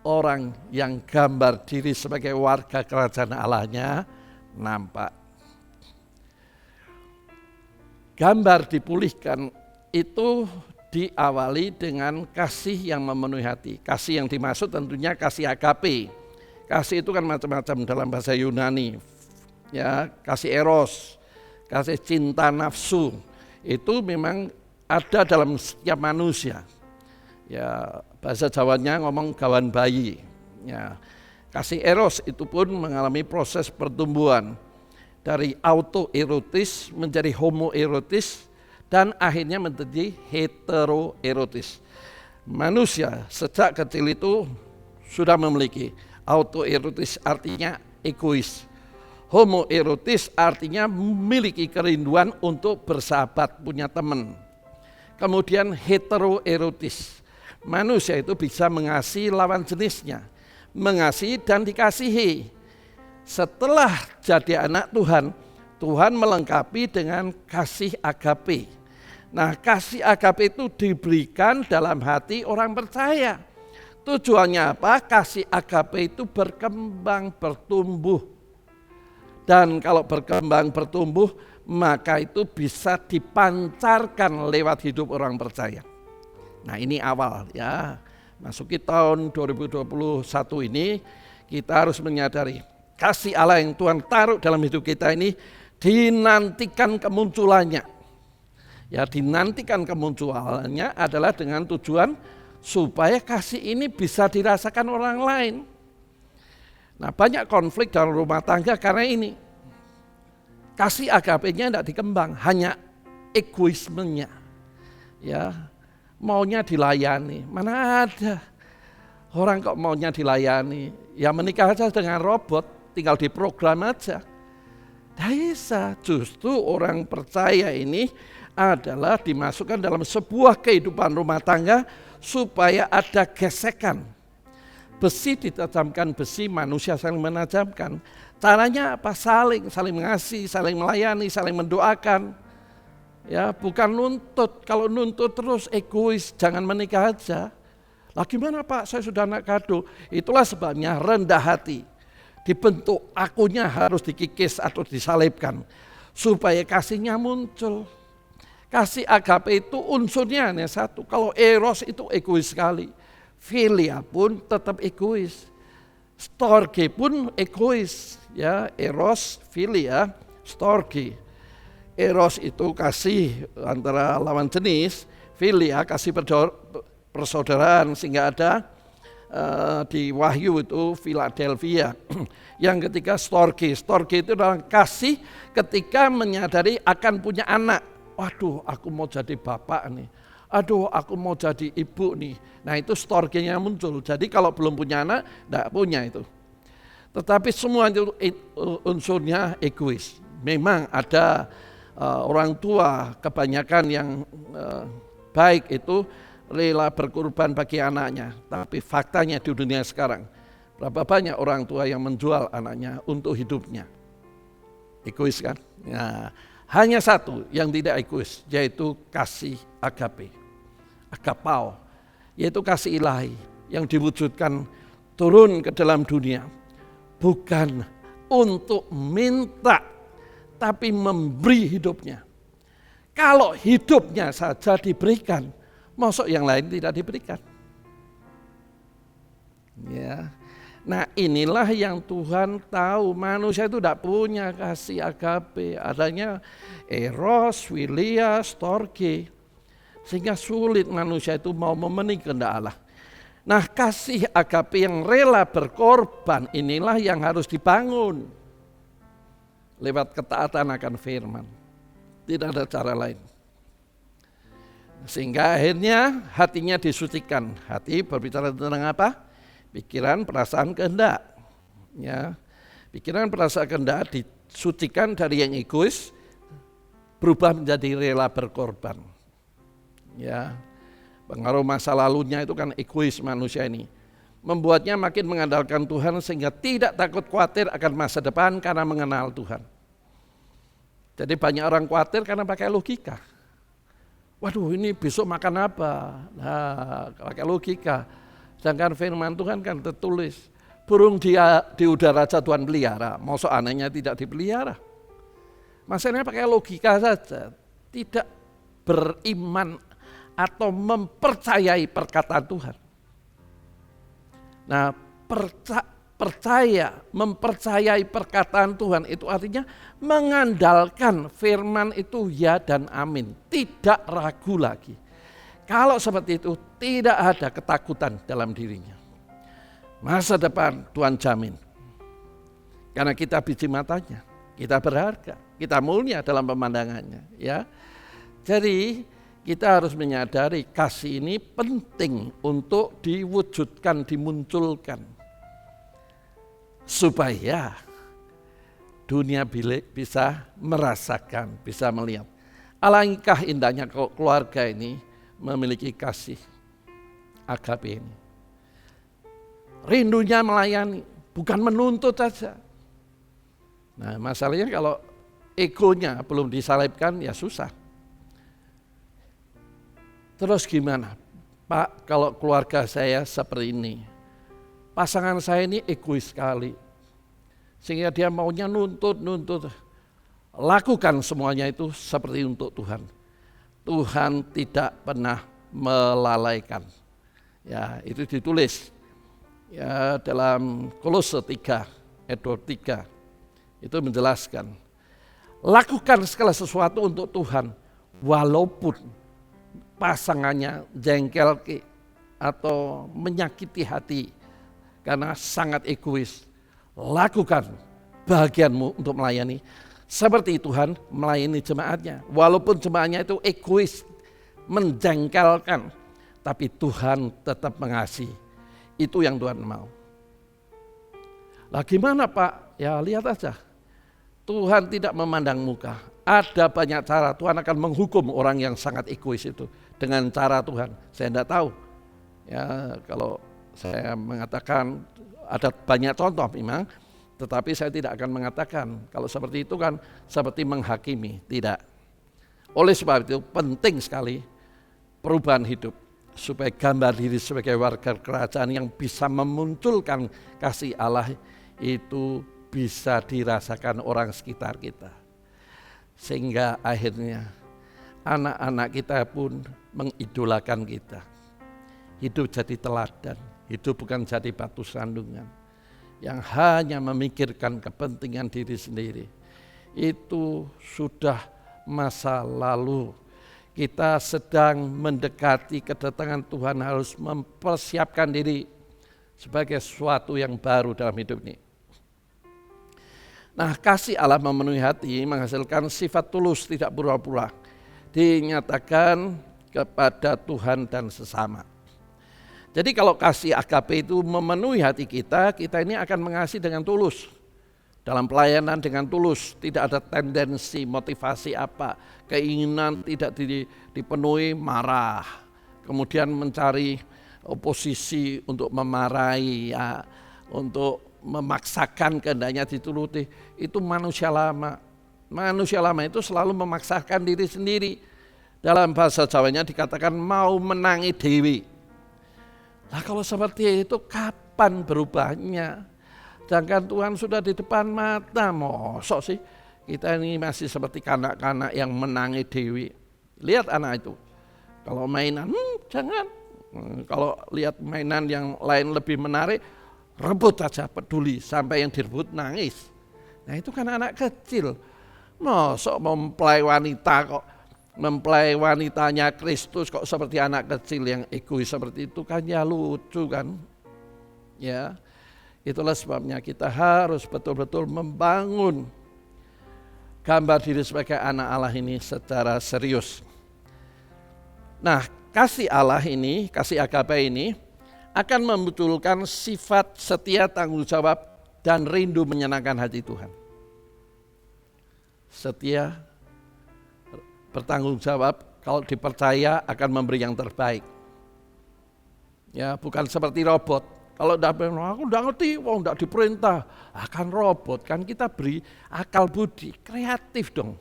orang yang gambar diri sebagai warga kerajaan Allahnya nampak. Gambar dipulihkan itu diawali dengan kasih yang memenuhi hati. Kasih yang dimaksud tentunya kasih agape. Kasih itu kan macam-macam dalam bahasa Yunani. Ya, kasih eros, kasih cinta nafsu. Itu memang ada dalam setiap manusia. Ya, bahasa Jawanya ngomong gawan bayi. Ya, kasih eros itu pun mengalami proses pertumbuhan. Dari autoerotis menjadi homoerotis dan akhirnya menjadi heteroerotis. Manusia sejak kecil itu sudah memiliki autoerotis, artinya egois. Homoerotis artinya memiliki kerinduan untuk bersahabat, punya teman. Kemudian heteroerotis, manusia itu bisa mengasihi lawan jenisnya, mengasihi dan dikasihi. Setelah jadi anak Tuhan, Tuhan melengkapi dengan kasih agape. Nah, kasih agape itu diberikan dalam hati orang percaya. Tujuannya apa? Kasih agape itu berkembang, bertumbuh. Dan kalau berkembang, bertumbuh, maka itu bisa dipancarkan lewat hidup orang percaya. Nah, ini awal ya. Masuki tahun 2021 ini, kita harus menyadari kasih Allah yang Tuhan taruh dalam hidup kita ini dinantikan kemunculannya. Ya, dinantikan kemunculannya adalah dengan tujuan supaya kasih ini bisa dirasakan orang lain. Nah, banyak konflik dalam rumah tangga karena ini. Kasih agapenya tidak dikembang, hanya egoismenya. Ya, maunya dilayani. Mana ada orang kok maunya dilayani? Ya menikah saja dengan robot. Tinggal diprogram aja. Bisa, justru orang percaya ini adalah dimasukkan dalam sebuah kehidupan rumah tangga supaya ada gesekan. Besi ditajamkan besi, manusia saling menajamkan. Caranya apa? Saling mengasihi, saling melayani, saling mendoakan. Ya, bukan nuntut. Kalau nuntut terus egois, jangan menikah aja. Lah gimana Pak? Saya sudah anak kado. Itulah sebabnya rendah hati. Dibentuk akunya harus dikikis atau disalibkan supaya kasihnya muncul. Kasih agape itu unsurnya hanya satu. Kalau eros itu egois sekali. Filia pun tetap egois. Storge pun egois. Ya, eros, filia, storge. Eros itu kasih antara lawan jenis. Filia kasih persaudaraan sehingga ada di Wahyu itu Philadelphia. Yang ketiga storge. Storge itu adalah kasih ketika menyadari akan punya anak. Waduh, aku mau jadi bapak nih. Aduh, aku mau jadi ibu nih. Nah, itu storge-nya muncul. Jadi kalau belum punya anak, tidak punya itu. Tetapi semua itu unsurnya egois. Memang ada orang tua kebanyakan yang baik itu rela berkorban bagi anaknya. Tapi faktanya di dunia sekarang, berapa banyak orang tua yang menjual anaknya untuk hidupnya. Egois kan? Nah, hanya satu yang tidak egois, yaitu kasih agape. Agapao, yaitu kasih ilahi yang diwujudkan turun ke dalam dunia. Bukan untuk minta, tapi memberi hidupnya. Kalau hidupnya saja diberikan, masuk yang lain tidak diberikan. Ya. Nah inilah yang Tuhan tahu, manusia itu tidak punya kasih agape, adanya eros, philia, storge, sehingga sulit manusia itu mau memenuhi kehendak Allah. Nah kasih agape yang rela berkorban inilah yang harus dibangun lewat ketaatan akan firman, tidak ada cara lain. Sehingga akhirnya hatinya disucikan. Hati berbicara tentang apa? Pikiran, perasaan, kehendak. Ya, pikiran, perasaan, kehendak disucikan dari yang egois, berubah menjadi rela berkorban. Ya, pengaruh masa lalunya itu kan egois manusia ini, membuatnya makin mengandalkan Tuhan sehingga tidak takut khawatir akan masa depan karena mengenal Tuhan. Jadi banyak orang khawatir karena pakai logika. Waduh, ini besok makan apa? Nah, pakai logika. Sedangkan firman Tuhan kan tertulis, burung di udara aja Tuhan pelihara, masa anehnya tidak dipelihara. Masalahnya pakai logika saja, tidak beriman atau mempercayai perkataan Tuhan. Nah, mempercayai perkataan Tuhan itu artinya mengandalkan firman itu ya dan amin, tidak ragu lagi. Kalau seperti itu tidak ada ketakutan dalam dirinya. Masa depan Tuhan jamin. Karena kita biji matanya, kita berharga, kita mulia dalam pemandangannya, ya. Jadi kita harus menyadari kasih ini penting untuk diwujudkan, dimunculkan. Supaya dunia bisa merasakan, bisa melihat. Alangkah indahnya keluarga ini memiliki kasih agape ini. Rindunya melayani, bukan menuntut saja. Nah masalahnya kalau egonya belum disalibkan ya susah. Terus gimana? Pak, kalau keluarga saya seperti ini, pasangan saya ini egois sekali, sehingga dia maunya nuntut. Lakukan semuanya itu seperti untuk Tuhan. Tuhan tidak pernah melalaikan. Ya, itu ditulis ya dalam Kolose 3 ayat 23. Itu menjelaskan, lakukan segala sesuatu untuk Tuhan walaupun pasangannya jengkel atau menyakiti hati karena sangat egois. Lakukan bagianmu untuk melayani seperti Tuhan melayani jemaatnya. Walaupun jemaatnya itu egois, menjengkelkan, tapi Tuhan tetap mengasihi. Itu yang Tuhan mau. Lah gimana Pak? Ya lihat aja. Tuhan tidak memandang muka. Ada banyak cara. Tuhan akan menghukum orang yang sangat egois itu dengan cara Tuhan. Saya tidak tahu. Ya kalau saya mengatakan ada banyak contoh memang, tetapi saya tidak akan mengatakan kalau seperti itu kan seperti menghakimi, tidak. Oleh sebab itu penting sekali perubahan hidup supaya gambar diri sebagai warga kerajaan yang bisa memunculkan kasih Allah itu bisa dirasakan orang sekitar kita. Sehingga akhirnya anak-anak kita pun mengidolakan kita. Hidup jadi teladan, hidup bukan jadi batu sandungan yang hanya memikirkan kepentingan diri sendiri. Itu sudah masa lalu. Kita sedang mendekati kedatangan Tuhan, harus mempersiapkan diri sebagai sesuatu yang baru dalam hidup ini. Nah, kasih Allah memenuhi hati menghasilkan sifat tulus, tidak pura-pura. Dinyatakan kepada Tuhan dan sesama. Jadi kalau kasih agape itu memenuhi hati kita, kita ini akan mengasihi dengan tulus. Dalam pelayanan dengan tulus, tidak ada tendensi, motivasi apa, keinginan tidak dipenuhi, marah. Kemudian mencari oposisi untuk memarahi, ya, untuk memaksakan kehendaknya dituruti. Itu manusia lama. Manusia lama itu selalu memaksakan diri sendiri. Dalam bahasa Jawanya dikatakan mau menangi dewi. Nah kalau seperti itu kapan berubahnya? Sedangkan Tuhan sudah di depan mata, mosok sih kita ini masih seperti kanak-kanak yang menangi dewi. Lihat anak itu, kalau mainan jangan. Kalau lihat mainan yang lain lebih menarik, rebut saja peduli sampai yang direbut nangis. Nah itu kan anak kecil. Mosok mempelai wanitanya Kristus kok seperti anak kecil yang egois seperti itu kan ya lucu kan. Ya, itulah sebabnya kita harus betul-betul membangun gambar diri sebagai anak Allah ini secara serius. Nah, kasih Allah ini, kasih agape ini akan memunculkan sifat setia, tanggung jawab, dan rindu menyenangkan hati Tuhan. Setia, bertanggung jawab, kalau dipercaya akan memberi yang terbaik. Ya, bukan seperti robot. Kalau aku udah ngerti, udah diperintah, akan robot. Kan kita beri akal budi, kreatif dong.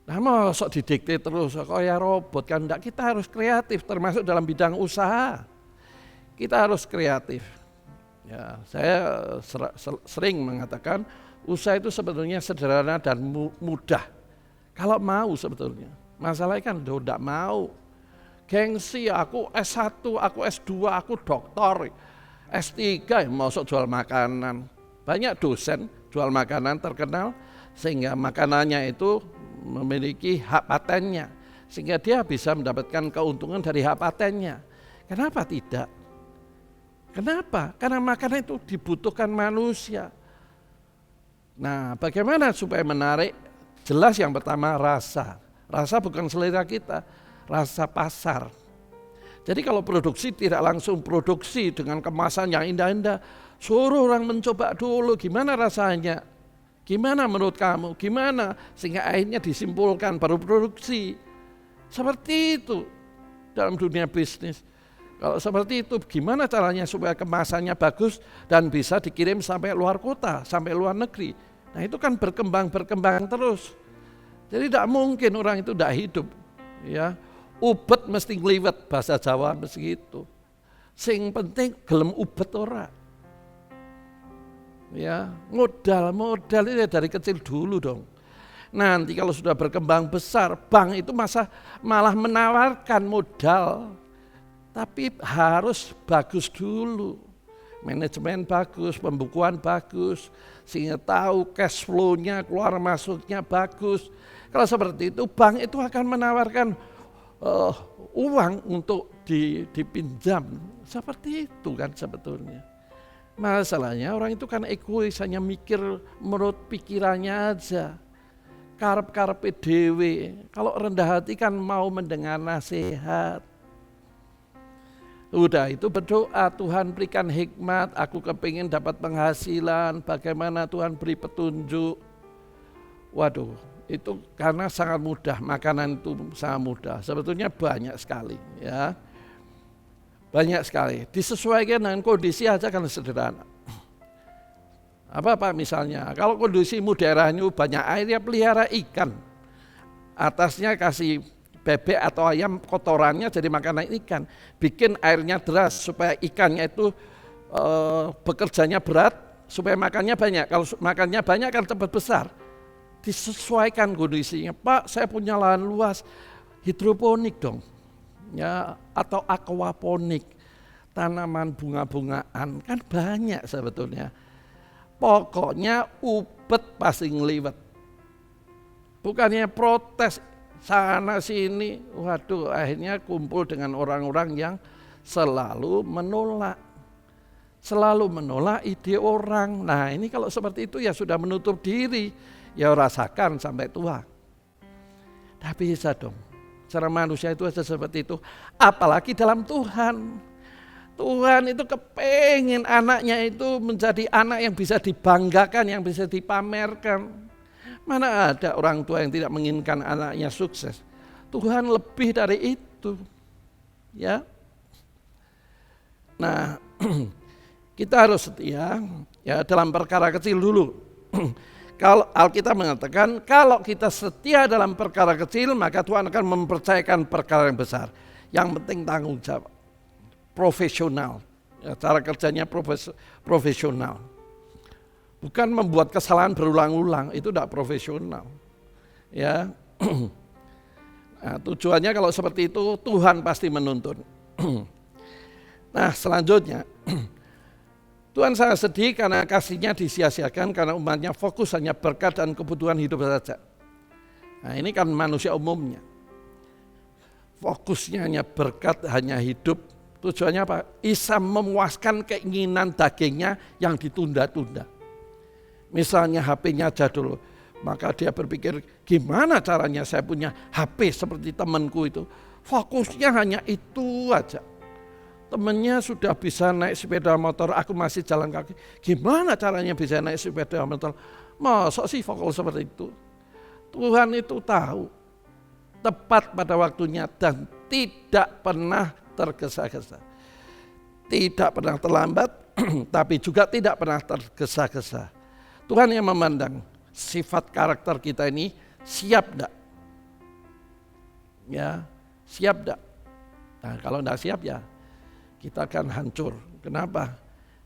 Nah masuk didikte terus, kok ya robot kan enggak, kita harus kreatif termasuk dalam bidang usaha. Kita harus kreatif. Ya, saya sering mengatakan usaha itu sebetulnya sederhana dan mudah. Kalau mau sebetulnya. Masalahnya kan udah mau. Gengsi, aku S1, aku S2, aku doktor, S3 masuk jual makanan. Banyak dosen jual makanan terkenal sehingga makanannya itu memiliki hak patennya. Sehingga dia bisa mendapatkan keuntungan dari hak patennya. Kenapa tidak? Kenapa? Karena makanan itu dibutuhkan manusia. Nah, bagaimana supaya menarik? Jelas yang pertama rasa. Rasa bukan selera kita, rasa pasar. Jadi kalau produksi tidak langsung produksi dengan kemasan yang indah-indah, suruh orang mencoba dulu gimana rasanya. Gimana menurut kamu? Gimana? Sehingga akhirnya disimpulkan baru produksi. Seperti itu dalam dunia bisnis. Kalau seperti itu gimana caranya supaya kemasannya bagus dan bisa dikirim sampai luar kota, sampai luar negeri. Nah itu kan berkembang terus. Jadi tidak mungkin orang itu tidak hidup. Ya, ubet mesti ngliwet, bahasa Jawa mesti gitu. Sing penting gelem ubet ora. Ya, modal itu dari kecil dulu dong. Nanti kalau sudah berkembang besar, bank itu malah menawarkan modal, tapi harus bagus dulu. Manajemen bagus, pembukuan bagus, sehingga tahu cash flow-nya, keluar masuknya bagus. Kalau seperti itu, bank itu akan menawarkan uang untuk dipinjam. Seperti itu kan sebetulnya. Masalahnya orang itu kan egois, hanya mikir menurut pikirannya aja. Karep-karep dewe. Kalau rendah hati kan mau mendengar nasihat. Udah itu berdoa, Tuhan berikan hikmat, aku kepingin dapat penghasilan, bagaimana Tuhan beri petunjuk. Waduh, itu karena sangat mudah, makanan itu sangat mudah. Sebetulnya banyak sekali ya. Banyak sekali, disesuaikan dengan kondisi aja kan sederhana. Apa misalnya, kalau kondisimu daerahnya banyak air ya pelihara ikan. Atasnya kasih bebek atau ayam kotorannya jadi makanan ikan. Bikin airnya deras supaya ikannya itu bekerjanya berat supaya makannya banyak. Kalau makannya banyak kan cepat besar. Disesuaikan kondisinya. Pak, saya punya lahan luas, hidroponik dong. Ya, atau aquaponik, tanaman bunga-bungaan kan banyak sebetulnya. Pokoknya ubet pasti ngeliwet. Bukannya protes sana sini, waduh akhirnya kumpul dengan orang-orang yang selalu menolak ide orang. Nah ini kalau seperti itu ya sudah menutup diri, ya rasakan sampai tua. Tapi bisa dong. Cara manusia itu aja seperti itu, apalagi dalam Tuhan. Tuhan itu kepengen anaknya itu menjadi anak yang bisa dibanggakan, yang bisa dipamerkan. Mana ada orang tua yang tidak menginginkan anaknya sukses. Tuhan lebih dari itu. Ya. Nah, kita harus setia ya dalam perkara kecil dulu. Kalau Alkitab mengatakan, kalau kita setia dalam perkara kecil, maka Tuhan akan mempercayakan perkara yang besar. Yang penting tanggung jawab, profesional. Ya, cara kerjanya profesional. Bukan membuat kesalahan berulang-ulang, itu tidak profesional. Ya, nah, tujuannya kalau seperti itu, Tuhan pasti menuntun. Nah, selanjutnya, Tuhan sangat sedih karena kasih-Nya disia-siakan karena umatnya fokus hanya berkat dan kebutuhan hidup saja. Nah ini kan manusia umumnya. Fokusnya hanya berkat, hanya hidup. Tujuannya apa? Bisa memuaskan keinginan dagingnya yang ditunda-tunda. Misalnya HP-nya jadul, maka dia berpikir gimana caranya saya punya HP seperti temanku itu. Fokusnya hanya itu aja. Temennya sudah bisa naik sepeda motor, aku masih jalan kaki. Gimana caranya bisa naik sepeda motor? Masa sih fokus seperti itu? Tuhan itu tahu, tepat pada waktunya dan tidak pernah tergesa-gesa. Tidak pernah terlambat, tapi juga tidak pernah tergesa-gesa. Tuhan yang memandang sifat karakter kita ini siap enggak? Ya, siap enggak? Nah, kalau enggak siap ya kita akan hancur. Kenapa?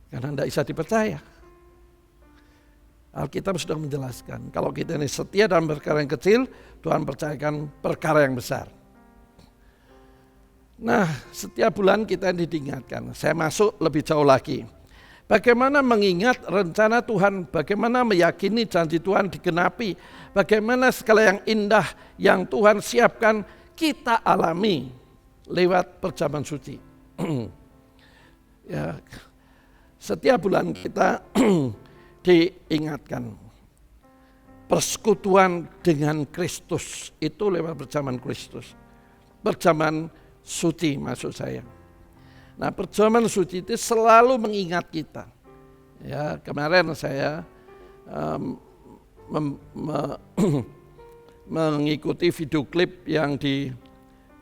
Karena tidak bisa dipercaya. Alkitab sudah menjelaskan, kalau kita ini setia dalam perkara yang kecil, Tuhan percayakan perkara yang besar. Nah, setiap bulan kita diingatkan, saya masuk lebih jauh lagi. Bagaimana mengingat rencana Tuhan, bagaimana meyakini janji Tuhan digenapi, bagaimana segala yang indah yang Tuhan siapkan kita alami lewat perjamuan suci. Ya, setiap bulan kita diingatkan persekutuan dengan Kristus itu lewat perjamuan Kristus. Perjamuan suci maksud saya. Nah, perjamuan suci itu selalu mengingat kita. Ya, kemarin saya mengikuti video klip yang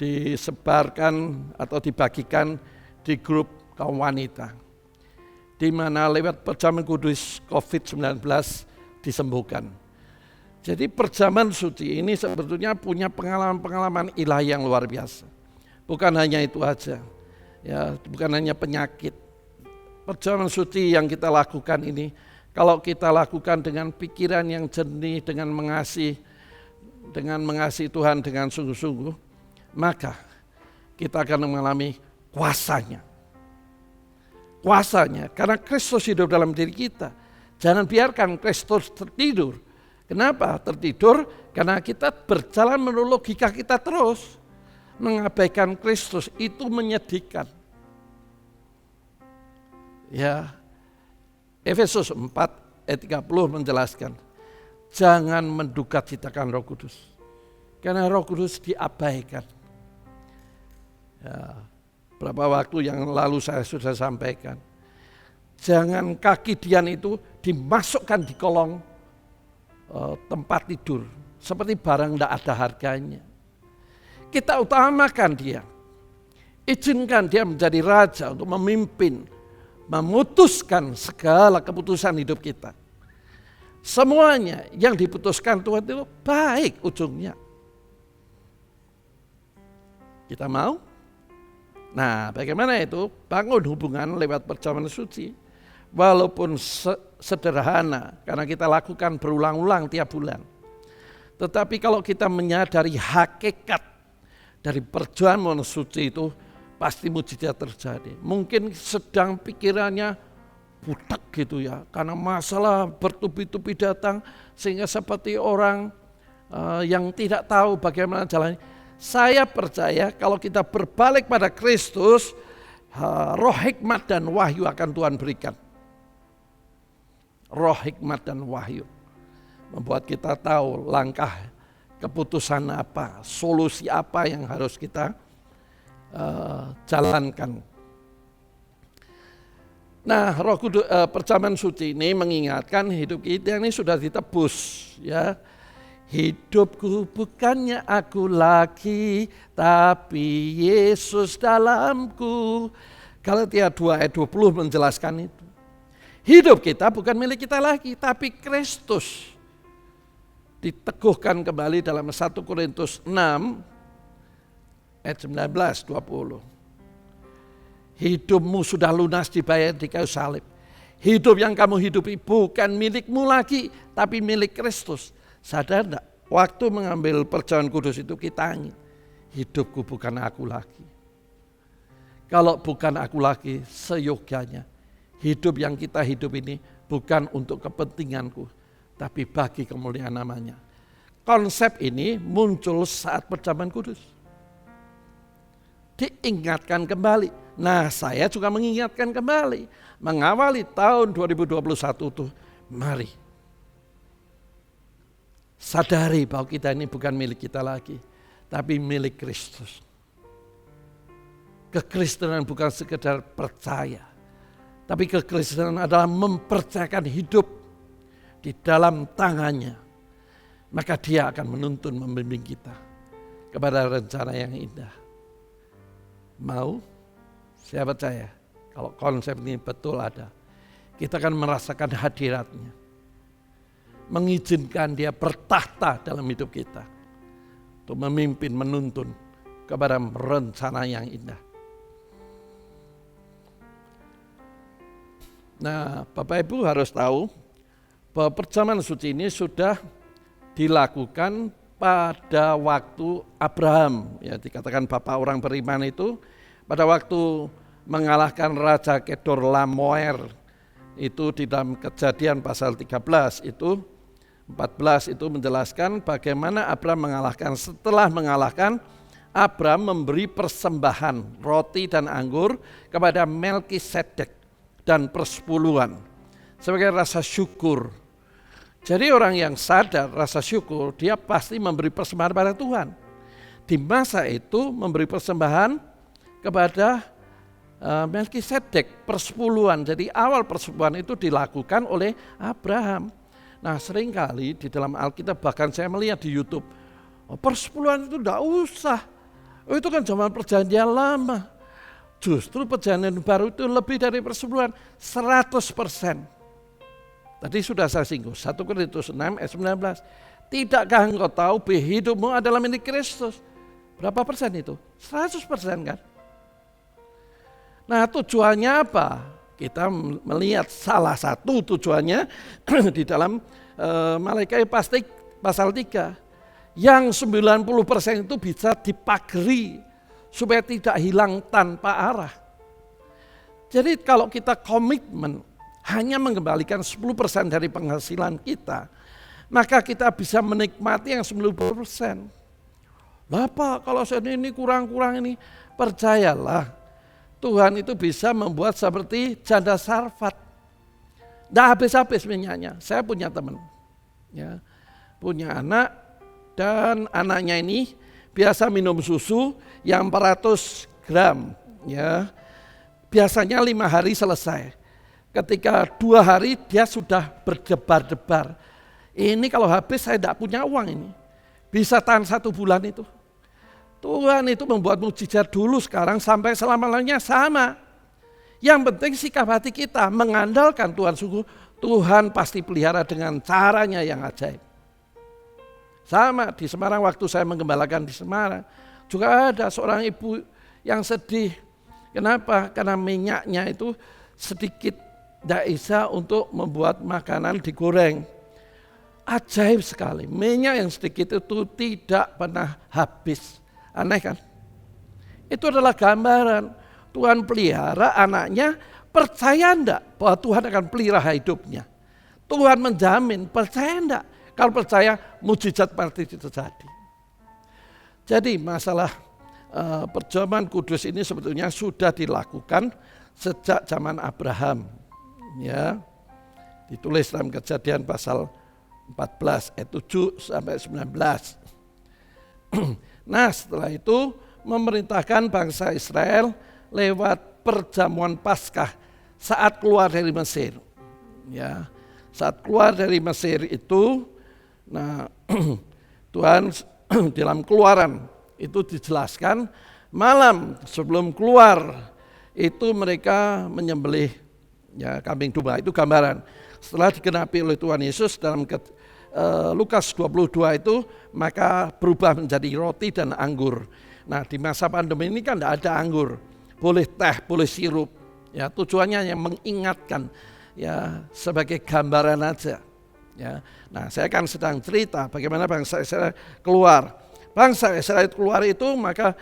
disebarkan atau dibagikan di grup kaum wanita, di mana lewat perjamuan kudus COVID-19 disembuhkan. Jadi perjamuan suci ini sebetulnya punya pengalaman-pengalaman ilahi yang luar biasa. Bukan hanya itu aja, ya, bukan hanya penyakit. Perjamuan suci yang kita lakukan ini, kalau kita lakukan dengan pikiran yang jernih, dengan mengasihi Tuhan dengan sungguh-sungguh, maka kita akan mengalami kuasanya. Kuasanya, karena Kristus hidup dalam diri kita. Jangan biarkan Kristus tertidur. Kenapa tertidur? Karena kita berjalan menurut logika kita terus. Mengabaikan Kristus itu menyedihkan. Ya, Efesus 4 ayat 30 menjelaskan, jangan menduga citakan Roh Kudus. Karena Roh Kudus diabaikan. Ya, berapa waktu yang lalu saya sudah sampaikan. Jangan kaki Dian itu dimasukkan di kolong tempat tidur. Seperti barang tidak ada harganya. Kita utamakan dia. Izinkan dia menjadi raja untuk memimpin. Memutuskan segala keputusan hidup kita. Semuanya yang diputuskan Tuhan itu baik ujungnya. Kita mau? Nah, bagaimana itu? Bangun hubungan lewat perjamuan suci. Walaupun sederhana, karena kita lakukan berulang-ulang tiap bulan. Tetapi kalau kita menyadari hakikat dari perjamuan suci itu, pasti mujizat terjadi. Mungkin sedang pikirannya butek gitu ya, karena masalah bertubi-tubi datang, sehingga seperti orang yang tidak tahu bagaimana jalannya. Saya percaya kalau kita berbalik pada Kristus, roh hikmat dan wahyu akan Tuhan berikan. Roh hikmat dan wahyu membuat kita tahu langkah keputusan apa, solusi apa yang harus kita jalankan. Nah, Roh Kudus, perjamuan suci ini mengingatkan hidup kita ini sudah ditebus, ya. Hidupku bukannya aku lagi, tapi Yesus dalamku. Galatia 2 ayat 20 menjelaskan itu. Hidup kita bukan milik kita lagi, tapi Kristus. Diteguhkan kembali dalam 1 Korintus 6 ayat 19-20. Hidupmu sudah lunas dibayar di kayu salib. Hidup yang kamu hidupi bukan milikmu lagi, tapi milik Kristus. Sadar enggak? Waktu mengambil perjamuan kudus itu kita angin. Hidupku bukan aku lagi. Kalau bukan aku lagi, seyogyanya hidup yang kita hidup ini bukan untuk kepentinganku, tapi bagi kemuliaan namanya. Konsep ini muncul saat perjamuan kudus. Diingatkan kembali. Nah, saya juga mengingatkan kembali. Mengawali tahun 2021 itu, mari sadari bahwa kita ini bukan milik kita lagi, tapi milik Kristus. Kekristenan bukan sekedar percaya, tapi kekristenan adalah mempercayakan hidup di dalam tangannya. Maka dia akan menuntun, membimbing kita kepada rencana yang indah. Mau? Saya percaya kalau konsep ini betul ada, kita akan merasakan hadiratnya. Mengizinkan dia bertahta dalam hidup kita. Untuk memimpin, menuntun kepada rencana yang indah. Nah, Bapak Ibu harus tahu bahwa perjamuan suci ini sudah dilakukan pada waktu Abraham. Ya, dikatakan Bapak orang beriman itu pada waktu mengalahkan Raja Kedorlaomer itu di dalam Kejadian pasal 13 itu 14 itu menjelaskan bagaimana Abraham mengalahkan. Setelah mengalahkan, Abraham memberi persembahan roti dan anggur kepada Melkisedek dan persepuluhan sebagai rasa syukur. Jadi orang yang sadar rasa syukur, dia pasti memberi persembahan pada Tuhan. Di masa itu memberi persembahan kepada Melkisedek, persepuluhan. Jadi awal persepuluhan itu dilakukan oleh Abraham. Nah, seringkali di dalam Alkitab, bahkan saya melihat di YouTube, persepuluhan itu tidak usah. Itu kan zaman perjanjian lama. Justru perjanjian baru itu lebih dari persepuluhan, 100%. Tadi sudah saya singgung, 1 Korintus 6 ayat 19. Tidakkah engkau tahu bahwa hidupmu adalah milik Kristus? Berapa persen itu? 100% kan? Nah, tujuannya apa? Kita melihat salah satu tujuannya di dalam Maleakhi pasal 3. Yang 90% itu bisa dipagari supaya tidak hilang tanpa arah. Jadi kalau kita komitmen hanya mengembalikan 10% dari penghasilan kita, maka kita bisa menikmati yang 90%. Lah Pak, kalau saya ini kurang-kurang ini, percayalah Tuhan itu bisa membuat seperti janda Sarfat. Nggak habis-habis minyaknya. Saya punya teman, ya, punya anak, dan anaknya ini biasa minum susu yang 400 gram, ya. Biasanya 5 hari selesai. Ketika 2 hari dia sudah berdebar-debar. Ini kalau habis saya tidak punya uang ini. Bisa tahan 1 bulan itu. Tuhan itu membuat mukjizat dulu, sekarang sampai selama-lamanya sama. Yang penting sikap hati kita mengandalkan Tuhan, sungguh Tuhan pasti pelihara dengan caranya yang ajaib. Sama di Semarang, waktu saya menggembalakan di Semarang, juga ada seorang ibu yang sedih. Kenapa? Karena minyaknya itu sedikit, tidak bisa untuk membuat makanan digoreng. Ajaib sekali, minyak yang sedikit itu tidak pernah habis. Aneh kan? Itu adalah gambaran Tuhan pelihara anaknya, percaya enggak bahwa Tuhan akan pelihara hidupnya? Tuhan menjamin, percaya enggak? Kalau percaya, mujizat pasti terjadi. Jadi masalah perjamuan kudus ini sebetulnya sudah dilakukan sejak zaman Abraham. Ya, ditulis dalam Kejadian pasal 14 ayat 7 sampai 19. Nah, setelah itu memerintahkan bangsa Israel lewat perjamuan Paskah saat keluar dari Mesir. Ya, saat keluar dari Mesir itu, nah Tuhan dalam Keluaran itu dijelaskan malam sebelum keluar itu mereka menyembelih, ya, kambing domba. Itu gambaran. Setelah digenapi oleh Tuhan Yesus dalam Lukas 22 itu, maka berubah menjadi roti dan anggur. Nah, di masa pandemi ini kan tidak ada anggur, boleh teh, boleh sirup. Ya, tujuannya yang mengingatkan, ya, sebagai gambaran aja. Ya, nah saya kan sedang cerita bagaimana bangsa Israel keluar. Bangsa Israel keluar itu maka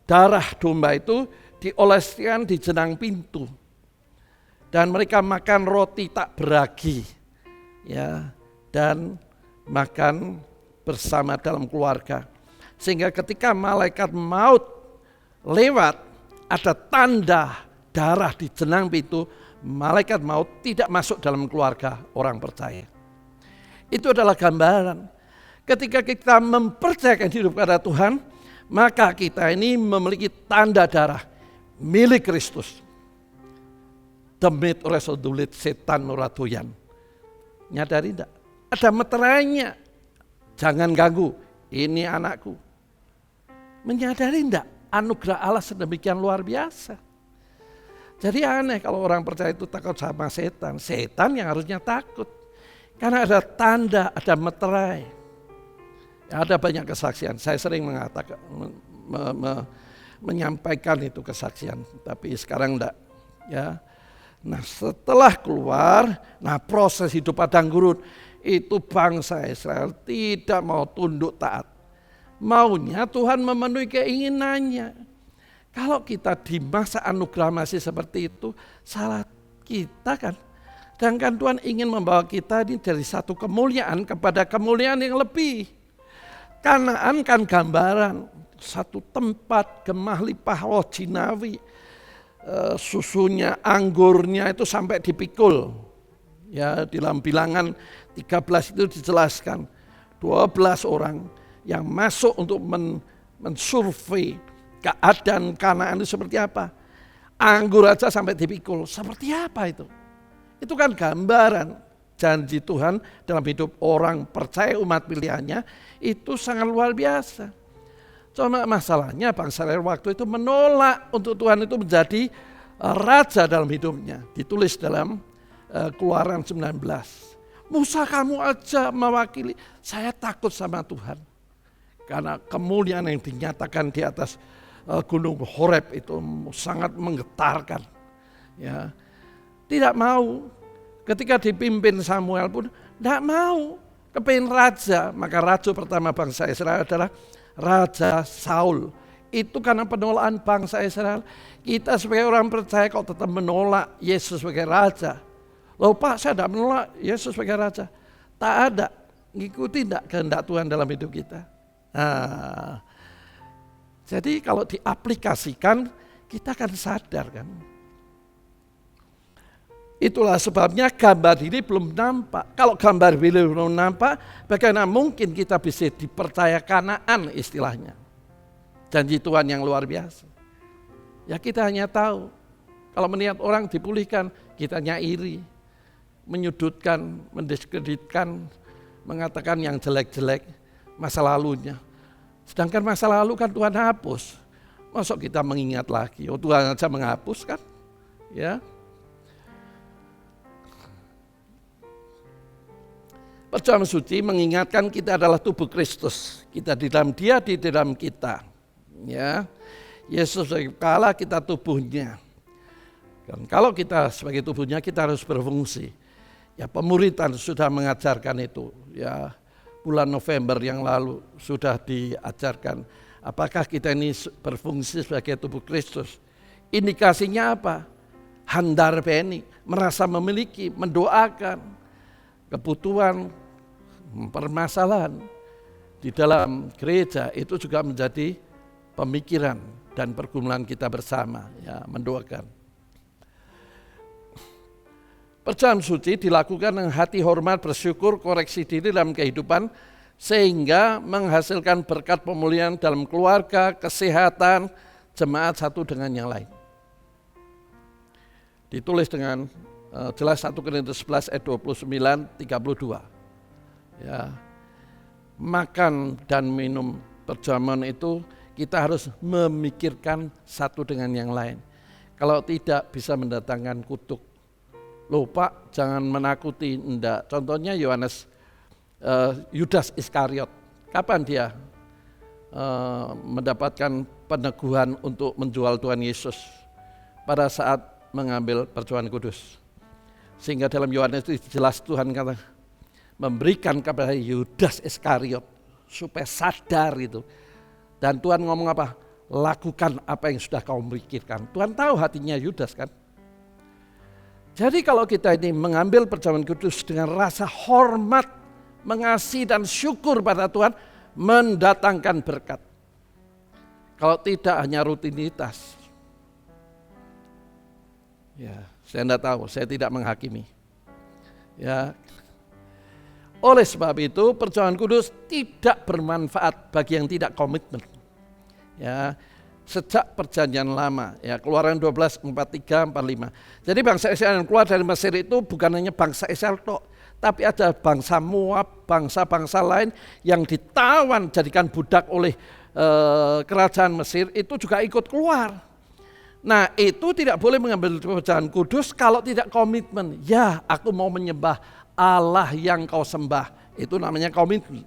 darah domba itu dioleskan di jenang pintu. dan mereka makan roti tak beragi, ya, dan makan bersama dalam keluarga. Sehingga ketika malaikat maut lewat, ada tanda darah di jenang pintu, malaikat maut tidak masuk dalam keluarga orang percaya. Itu adalah gambaran. Ketika kita mempercayakan hidup kepada Tuhan, maka kita ini memiliki tanda darah milik Kristus. Demit resodulit setan nuratuyan. Nyadari enggak? Ada meterainya. Jangan ganggu, ini anakku. Menyadari enggak? Anugerah Allah sedemikian luar biasa. Jadi aneh kalau orang percaya itu takut sama setan. Setan yang harusnya takut. Karena ada tanda, ada meterai. Ada banyak kesaksian. Saya sering mengatakan, menyampaikan itu kesaksian. Tapi sekarang enggak. Ya. Nah setelah keluar, nah proses hidup padang gurun. Itu bangsa Israel tidak mau tunduk taat. Maunya Tuhan memenuhi keinginannya. Kalau kita di masa anugerah masih seperti itu, salah kita kan. Sedangkan Tuhan ingin membawa kita ini dari satu kemuliaan kepada kemuliaan yang lebih. Kanaan kan gambaran satu tempat gemah limpah roh jinawi. Susunya, anggurnya itu sampai dipikul. Ya, di dalam Bilangan 13 itu dijelaskan 12 orang yang masuk untuk mensurvei keadaan Kanaan itu seperti apa. Anggur aja sampai dipikul, seperti apa itu? Itu kan gambaran janji Tuhan dalam hidup orang percaya umat pilihannya itu sangat luar biasa. Cuma masalahnya bangsa Israel waktu itu menolak untuk Tuhan itu menjadi raja dalam hidupnya. Ditulis dalam Keluaran 19. Musa kamu aja mewakili, saya takut sama Tuhan. Karena kemuliaan yang dinyatakan di atas gunung Horeb itu sangat menggetarkan. Ya, tidak mau. Ketika dipimpin Samuel pun tidak mau. Kepingin raja, maka raja pertama bangsa Israel adalah Raja Saul. Itu karena penolakan bangsa Israel. Kita sebagai orang percaya kok tetap menolak Yesus sebagai raja. Loh Pak, saya tidak menolak Yesus sebagai raja. Tak ada, ngikuti tidak kehendak Tuhan dalam hidup kita. Nah, jadi kalau diaplikasikan, kita akan sadar kan. Itulah sebabnya gambar ini belum nampak. Kalau gambar ini belum nampak, bagaimana mungkin kita bisa dipercaya Kanaan istilahnya. Janji Tuhan yang luar biasa. Ya kita hanya tahu, kalau melihat orang dipulihkan, kita hanya iri. Menyudutkan, mendiskreditkan, mengatakan yang jelek-jelek masa lalunya. Sedangkan masa lalu kan Tuhan hapus. Masuk kita mengingat lagi, oh Tuhan aja menghapus kan. Ya. Perjamuan suci mengingatkan kita adalah tubuh Kristus. Kita di dalam Dia, di dalam kita. Ya, Yesus sebagai kepala, kita tubuhnya. Dan kalau kita sebagai tubuhnya, kita harus berfungsi. Ya, pemuritan sudah mengajarkan itu. Ya, bulan November yang lalu sudah diajarkan. Apakah kita ini berfungsi sebagai tubuh Kristus? Indikasinya apa? Handar beni, merasa memiliki, mendoakan kebutuhan, permasalahan di dalam gereja itu juga menjadi pemikiran dan pergumulan kita bersama, ya, mendoakan. Perjamuan suci dilakukan dengan hati hormat, bersyukur, koreksi diri dalam kehidupan sehingga menghasilkan berkat pemulihan dalam keluarga, kesehatan, jemaat satu dengan yang lain. Ditulis dengan jelas 1 Korintus 11 ayat 29-32. Ya, makan dan minum perjamuan itu kita harus memikirkan satu dengan yang lain. Kalau tidak bisa mendatangkan kutuk. Loh Pak, jangan menakuti, enggak. Contohnya Yudas Iskariot. Kapan dia mendapatkan peneguhan untuk menjual Tuhan Yesus? Pada saat mengambil perjamuan kudus. Sehingga dalam Yohanes itu jelas Tuhan kata memberikan kepada Yudas Iskariot supaya sadar itu. Dan Tuhan ngomong apa? Lakukan apa yang sudah kau pikirkan. Tuhan tahu hatinya Yudas kan. Jadi kalau kita ini mengambil perjamuan kudus dengan rasa hormat, mengasihi dan syukur pada Tuhan, mendatangkan berkat. Kalau tidak hanya rutinitas. Ya, saya tidak tahu, saya tidak menghakimi. Ya. Oleh sebab itu perjamuan kudus tidak bermanfaat bagi yang tidak komitmen. Ya. Sejak perjanjian lama, ya Keluaran 12, 43, 45. Jadi bangsa Israel yang keluar dari Mesir itu bukan hanya bangsa Israel tok, tapi ada bangsa Moab, bangsa-bangsa lain yang ditawan jadikan budak oleh kerajaan Mesir itu juga ikut keluar. Nah itu tidak boleh mengambil perjamuan kudus kalau tidak komitmen. Ya aku mau menyembah Allah yang kau sembah, itu namanya komitmen.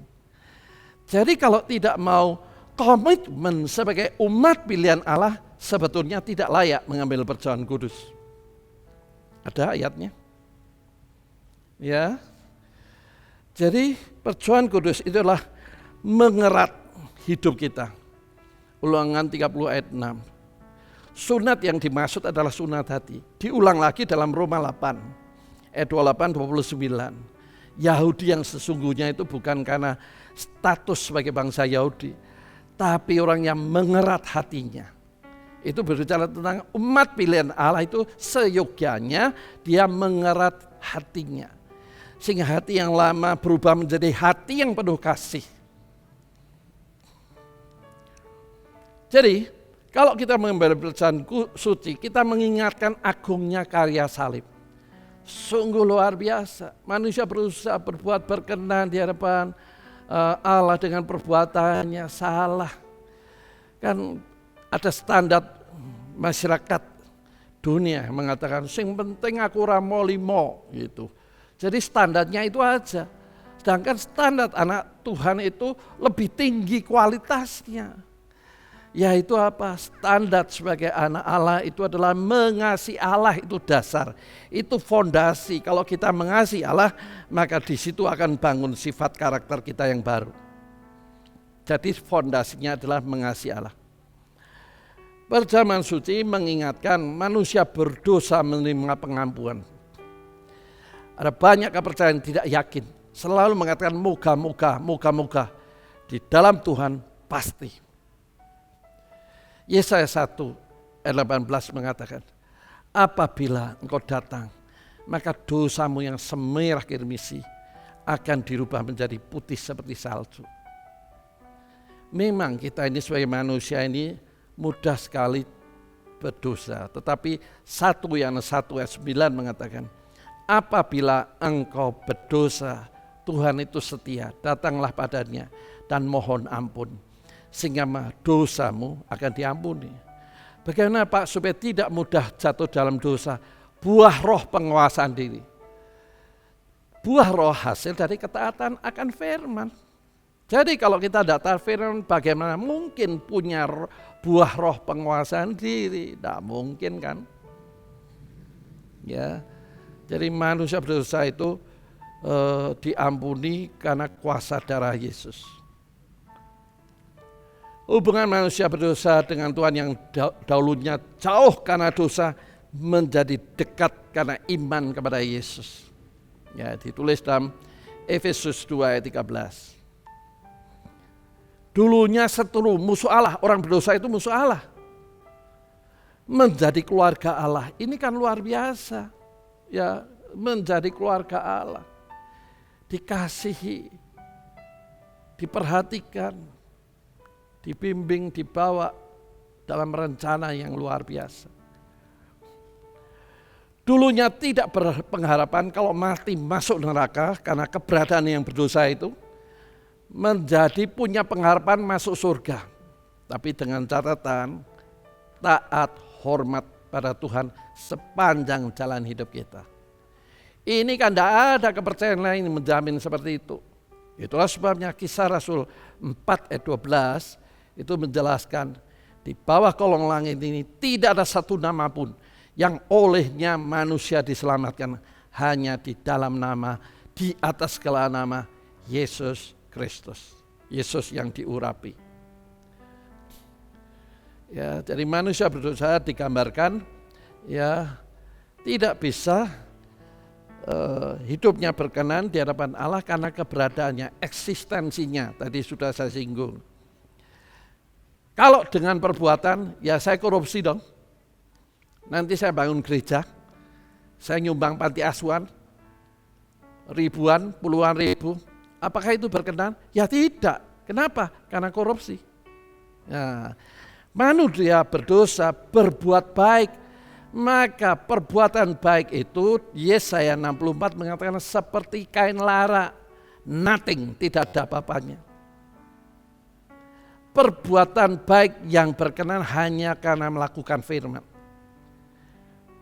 Jadi kalau tidak mau komitmen sebagai umat pilihan Allah, sebetulnya tidak layak mengambil perjamuan kudus. Ada ayatnya. Ya. Jadi perjamuan kudus itulah mengerat hidup kita. Ulangan 30 ayat 6. Sunat yang dimaksud adalah sunat hati. Diulang lagi dalam Roma 8 ayat 28 29. Yahudi yang sesungguhnya itu bukan karena status sebagai bangsa Yahudi, tapi orang yang mengerat hatinya. Itu berbicara tentang umat pilihan Allah itu seyogyanya dia mengerat hatinya. Sehingga hati yang lama berubah menjadi hati yang penuh kasih. Jadi kalau kita mengambil perjamuan suci, kita mengingatkan agungnya karya salib. Sungguh luar biasa. Manusia berusaha berbuat berkenan di hadapan Allah dengan perbuatannya salah. Kan ada standar masyarakat dunia mengatakan sing penting aku ora molimo gitu. Jadi standarnya itu aja. Sedangkan standar anak Tuhan itu lebih tinggi kualitasnya. Yaitu apa? Standar sebagai anak Allah itu adalah mengasihi Allah, itu dasar. Itu fondasi. Kalau kita mengasihi Allah, maka di situ akan bangun sifat karakter kita yang baru. Jadi fondasinya adalah mengasihi Allah. Perjamuan suci mengingatkan manusia berdosa menerima pengampunan. Ada banyak kepercayaan tidak yakin. Selalu mengatakan moga-moga. Di dalam Tuhan pasti. Yesaya 1 ayat 18 mengatakan, apabila engkau datang, maka dosamu yang semerah kirmisi akan dirubah menjadi putih seperti salju. Memang kita ini sebagai manusia ini mudah sekali berdosa. Tetapi 1 Yohanes 1 ayat 9 mengatakan, apabila engkau berdosa, Tuhan itu setia, datanglah padanya dan mohon ampun. Sehingga dosamu akan diampuni. Bagaimana Pak supaya tidak mudah jatuh dalam dosa? Buah roh penguasaan diri. Buah roh hasil dari ketaatan akan firman. Jadi kalau kita tidak taat firman, bagaimana mungkin punya buah roh penguasaan diri? Tidak mungkin kan? Ya, jadi manusia berdosa itu diampuni karena kuasa darah Yesus. Hubungan manusia berdosa dengan Tuhan yang dahulunya jauh karena dosa menjadi dekat karena iman kepada Yesus. Ya, ditulis dalam Efesus 2 ayat 13. Dulunya seteru, musuh Allah, orang berdosa itu musuh Allah. Menjadi keluarga Allah, ini kan luar biasa. Ya, menjadi keluarga Allah. Dikasihi, diperhatikan, dibimbing, dibawa dalam rencana yang luar biasa. Dulunya tidak berpengharapan kalau mati masuk neraka karena keberadaan yang berdosa itu, menjadi punya pengharapan masuk surga. Tapi dengan catatan taat hormat pada Tuhan sepanjang jalan hidup kita. Ini kan tidak ada kepercayaan lain yang menjamin seperti itu. Itulah sebabnya Kisah Rasul 4 ayat 12 itu menjelaskan di bawah kolong langit ini tidak ada satu nama pun yang olehnya manusia diselamatkan, hanya di dalam nama, di atas segala nama, Yesus Kristus. Yesus yang diurapi. Ya, jadi manusia berdosa digambarkan ya tidak bisa hidupnya berkenan di hadapan Allah karena keberadaannya, eksistensinya. Tadi sudah saya singgung. Kalau dengan perbuatan, ya saya korupsi dong. Nanti saya bangun gereja, saya nyumbang panti asuhan, ribuan, puluhan ribu. Apakah itu berkenan? Ya tidak. Kenapa? Karena korupsi. Nah, manusia berdosa, berbuat baik, maka perbuatan baik itu Yesaya 64 mengatakan seperti kain lara, nothing, tidak ada apa-apanya. Perbuatan baik yang berkenan hanya karena melakukan firman.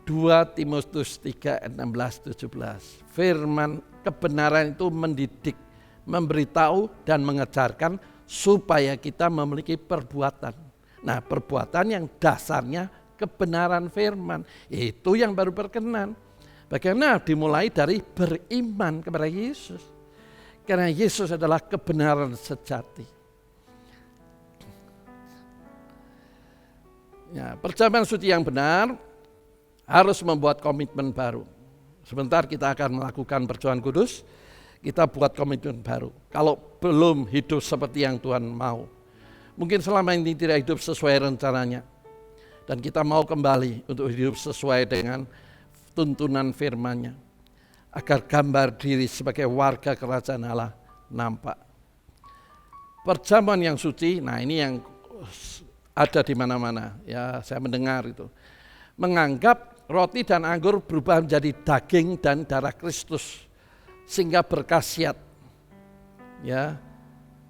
2 Timotius 3 ayat 16-17. Firman kebenaran itu mendidik, memberitahu dan mengajarkan supaya kita memiliki perbuatan. Nah, perbuatan yang dasarnya kebenaran firman, itu yang baru berkenan. Bagaimana? Dimulai dari beriman kepada Yesus. Karena Yesus adalah kebenaran sejati. Ya, perjamuan suci yang benar harus membuat komitmen baru. Sebentar kita akan melakukan perjamuan kudus, kita buat komitmen baru. Kalau belum hidup seperti yang Tuhan mau, mungkin selama ini tidak hidup sesuai rencananya, dan kita mau kembali untuk hidup sesuai dengan tuntunan firman-Nya, agar gambar diri sebagai warga kerajaan Allah nampak. Perjamuan yang suci, nah ini yang ada di mana-mana, ya saya mendengar itu. Menganggap roti dan anggur berubah menjadi daging dan darah Kristus, sehingga berkhasiat. Ya,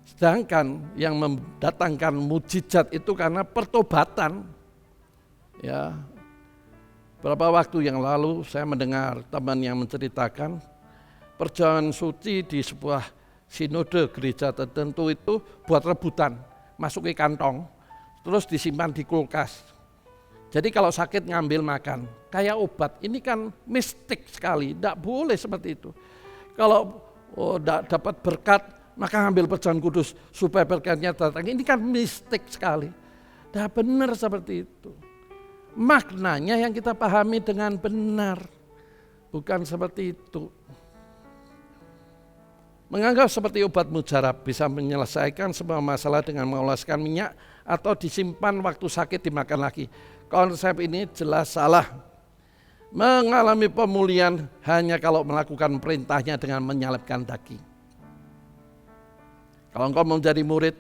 sedangkan yang mendatangkan mujizat itu karena pertobatan. Ya, beberapa waktu yang lalu saya mendengar teman yang menceritakan perjamuan suci di sebuah sinode gereja tertentu itu buat rebutan, masuk ke kantong, terus disimpan di kulkas. Jadi kalau sakit ngambil makan, kayak obat. Ini kan mistik sekali, tidak boleh seperti itu. Kalau dapat berkat, maka ngambil perjamuan kudus supaya berkatnya datang. Ini kan mistik sekali. Tidak benar seperti itu. Maknanya yang kita pahami dengan benar, bukan seperti itu. Menganggap seperti obat mujarab bisa menyelesaikan semua masalah dengan mengoleskan minyak atau disimpan waktu sakit dimakan lagi. Konsep ini jelas salah. Mengalami pemulihan hanya kalau melakukan perintahnya dengan menyalibkan daging. Kalau engkau mau menjadi murid,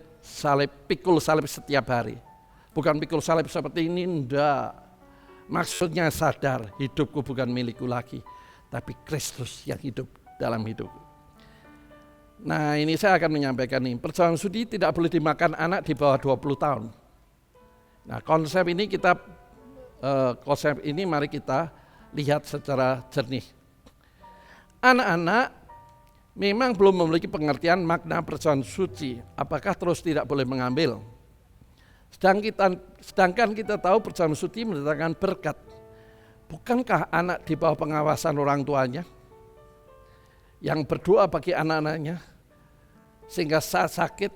pikul salib setiap hari. Bukan pikul salib seperti ini, enggak. Maksudnya sadar, hidupku bukan milikku lagi, tapi Kristus yang hidup dalam hidupku. Nah, ini saya akan menyampaikan nih, perjamuan suci tidak boleh dimakan anak di bawah 20 tahun. Nah, konsep ini mari kita lihat secara jernih. Anak-anak memang belum memiliki pengertian makna perjamuan suci, apakah terus tidak boleh mengambil? Sedangkan kita tahu perjamuan suci mendatangkan berkat. Bukankah anak di bawah pengawasan orang tuanya yang berdoa bagi anak-anaknya, sehingga saat sakit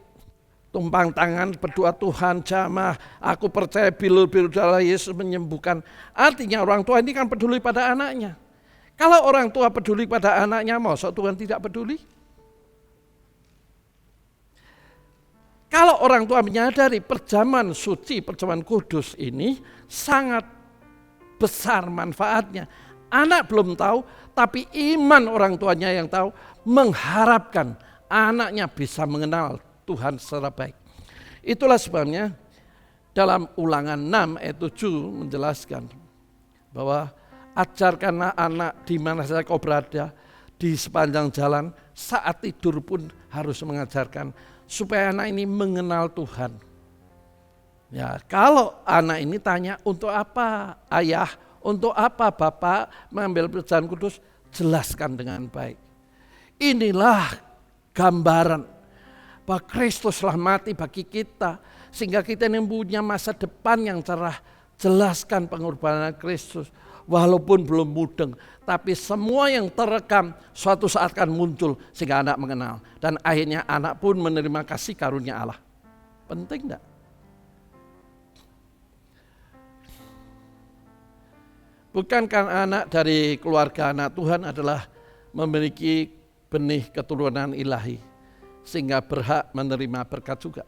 tumpang tangan berdoa, Tuhan jamah, aku percaya bilur-bilur darah Yesus menyembuhkan. Artinya orang tua ini kan peduli pada anaknya. Kalau orang tua peduli pada anaknya, masa Tuhan tidak peduli? Kalau orang tua menyadari perjamuan suci, perjamuan kudus ini sangat besar manfaatnya. Anak belum tahu, tapi iman orang tuanya yang tahu, mengharapkan anaknya bisa mengenal Tuhan secara baik. Itulah sebabnya dalam Ulangan 6 ayat 7 menjelaskan bahwa ajarkanlah anak di mana saja kau berada, di sepanjang jalan, saat tidur pun harus mengajarkan, supaya anak ini mengenal Tuhan. Ya, kalau anak ini tanya, untuk apa ayah, untuk apa bapak mengambil perjamuan kudus, jelaskan dengan baik. Inilah gambaran bahwa Kristus telah mati bagi kita, sehingga kita ini punya masa depan yang cerah. Jelaskan pengorbanan Kristus, walaupun belum mudeng, tapi semua yang terekam suatu saat akan muncul sehingga anak mengenal. Dan akhirnya anak pun menerima kasih karunia Allah. Penting enggak? Bukankah anak dari keluarga anak Tuhan adalah memiliki benih keturunan ilahi sehingga berhak menerima berkat juga.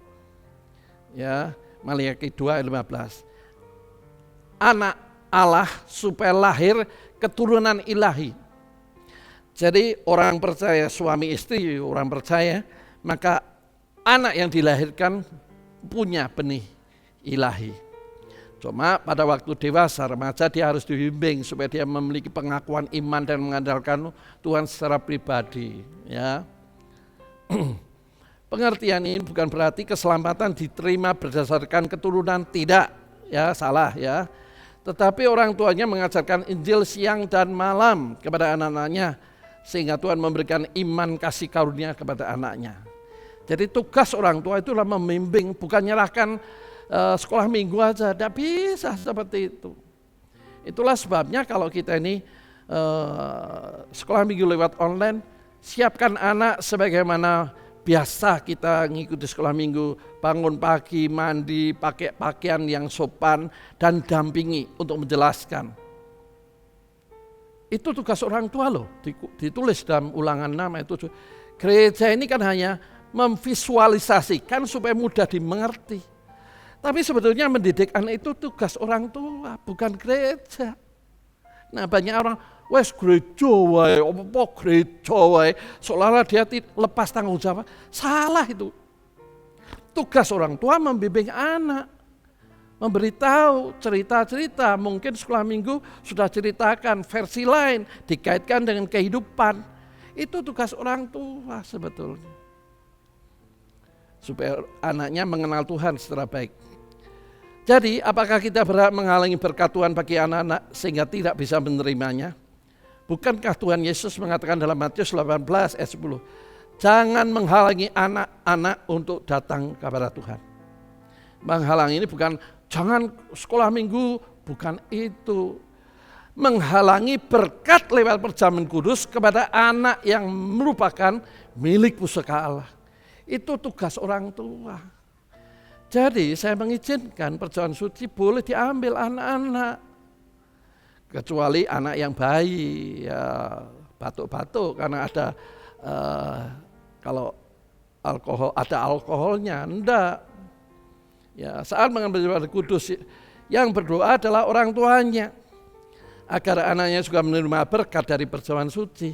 Ya, Maliaki 2 ayat 15. Anak Allah supaya lahir keturunan ilahi. Jadi orang percaya, suami istri orang percaya, maka anak yang dilahirkan punya benih ilahi. Cuma pada waktu dewasa, remaja, dia harus dibimbing supaya dia memiliki pengakuan iman dan mengandalkan Tuhan secara pribadi. Ya. Pengertian ini bukan berarti keselamatan diterima berdasarkan keturunan, tidak, ya salah ya. Tetapi orang tuanya mengajarkan Injil siang dan malam kepada anak-anaknya, sehingga Tuhan memberikan iman kasih karunia kepada anaknya. Jadi tugas orang tua itulah membimbing, bukan nyerahkan sekolah minggu aja, tidak bisa seperti itu. Itulah sebabnya kalau kita ini sekolah minggu lewat online, siapkan anak sebagaimana biasa kita ngikuti sekolah minggu, bangun pagi, mandi, pakai pakaian yang sopan, dan dampingi untuk menjelaskan. Itu tugas orang tua loh, ditulis dalam Ulangan 6 itu. Gereja ini kan hanya memvisualisasikan supaya mudah dimengerti. Tapi sebetulnya mendidik anak itu tugas orang tua, bukan gereja. Nah banyak orang, wes gereja wae, apa gereja wae, seolah-olah dia lepas tanggung jawab. Salah itu. Tugas orang tua membimbing anak, memberitahu cerita-cerita, mungkin sekolah minggu sudah ceritakan versi lain, dikaitkan dengan kehidupan. Itu tugas orang tua sebetulnya. Supaya anaknya mengenal Tuhan secara baik. Jadi apakah kita berhak menghalangi berkat Tuhan bagi anak-anak sehingga tidak bisa menerimanya? Bukankah Tuhan Yesus mengatakan dalam Matius 18 ayat 10, jangan menghalangi anak-anak untuk datang kepada Tuhan. Menghalangi ini bukan jangan sekolah minggu, bukan itu. Menghalangi berkat lewat perjamuan kudus kepada anak yang merupakan milik pusaka Allah. Itu tugas orang tua. Jadi saya mengizinkan perjamuan suci boleh diambil anak-anak. Kecuali anak yang bayi, ya batuk-batuk karena ada kalau alkohol, ada alkoholnya, enggak. Ya, saat mengambil perjamuan kudus yang berdoa adalah orang tuanya. Agar anaknya juga menerima berkat dari perjamuan suci.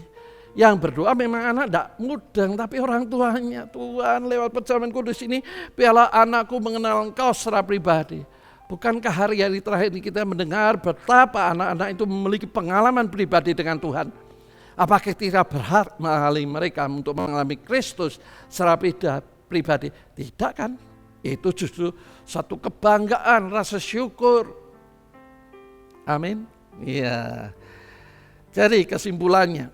Yang berdoa memang anak tidak mudeng, tapi orang tuanya. Tuhan lewat perjamuan kudus ini, biarlah anakku mengenal Engkau secara pribadi. Bukankah hari-hari terakhir ini kita mendengar betapa anak-anak itu memiliki pengalaman pribadi dengan Tuhan? Apakah kita berhak menghalangi mereka untuk mengalami Kristus secara pribadi? Tidak kan? Itu justru satu kebanggaan, rasa syukur. Amin. Iya. Jadi kesimpulannya,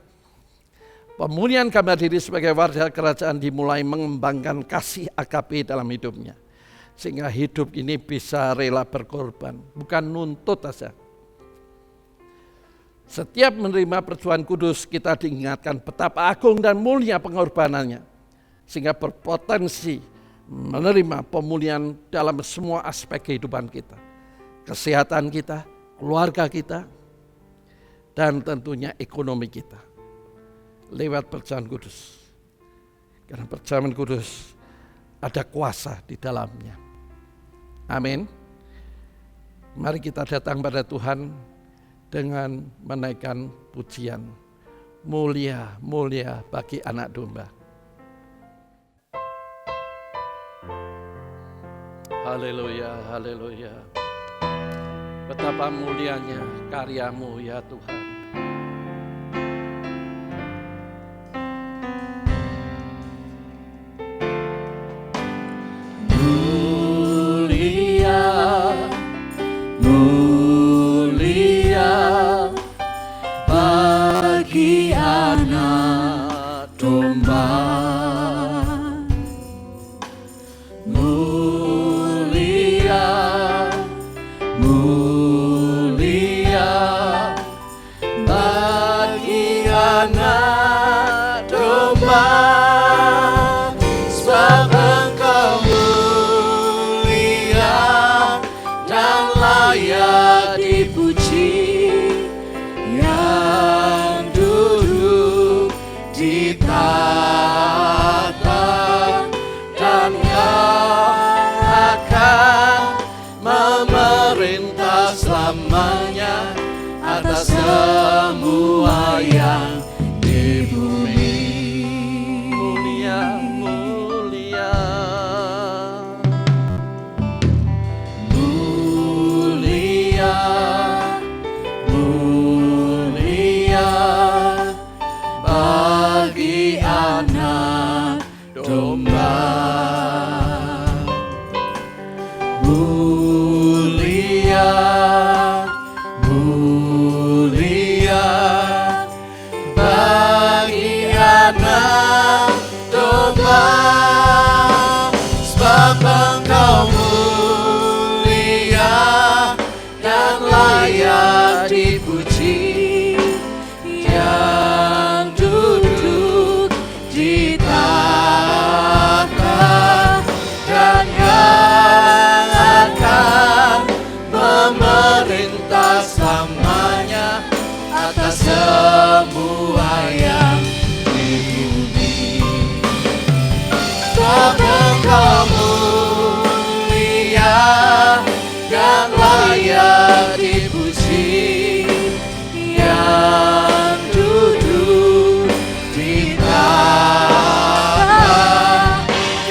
pemulihan gambar diri sebagai warga kerajaan dimulai mengembangkan kasih agape dalam hidupnya. Sehingga hidup ini bisa rela berkorban, bukan nuntut saja. Setiap menerima perjamuan kudus kita diingatkan betapa agung dan mulia pengorbanannya. Sehingga berpotensi menerima pemulihan dalam semua aspek kehidupan kita. Kesehatan kita, keluarga kita, dan tentunya ekonomi kita. Lewat perjamuan kudus. Karena perjamuan kudus ada kuasa di dalamnya. Amin. Mari kita datang pada Tuhan dengan menaikkan pujian. Mulia, mulia bagi anak domba. Haleluya, haleluya. Betapa mulianya karyamu ya Tuhan. Layak dipuji atas semua yang di bumi. Mulia, mulia. Mulia, mulia bagi anak domba. Mulia, mulia bagi anak domba. Sebab Engkau mulia dan layak dipuji, yang duduk di tahta dan yang akan memerintah selamanya atas semua yang di bumi. Sebab Engkau mulia dan layak dipuji, yang duduk di tahta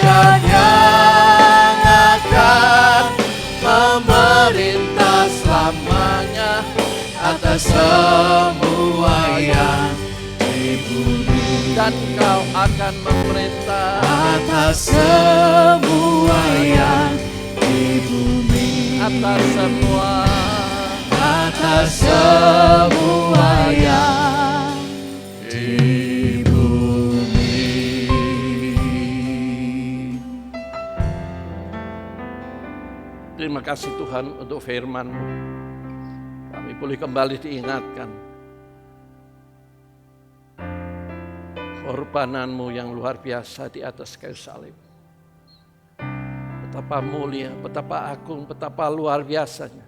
dan yang akan memerintah selamanya atas semua yang di bumi. Dan Kau akan memerintah Atas semua yang di bumi. atas semua. Atas semua yang di bumi. Terima kasih Tuhan untuk firman-Mu. Kami boleh kembali diingatkan korbanan-Mu yang luar biasa di atas kayu salib. Betapa mulia, betapa agung, betapa luar biasanya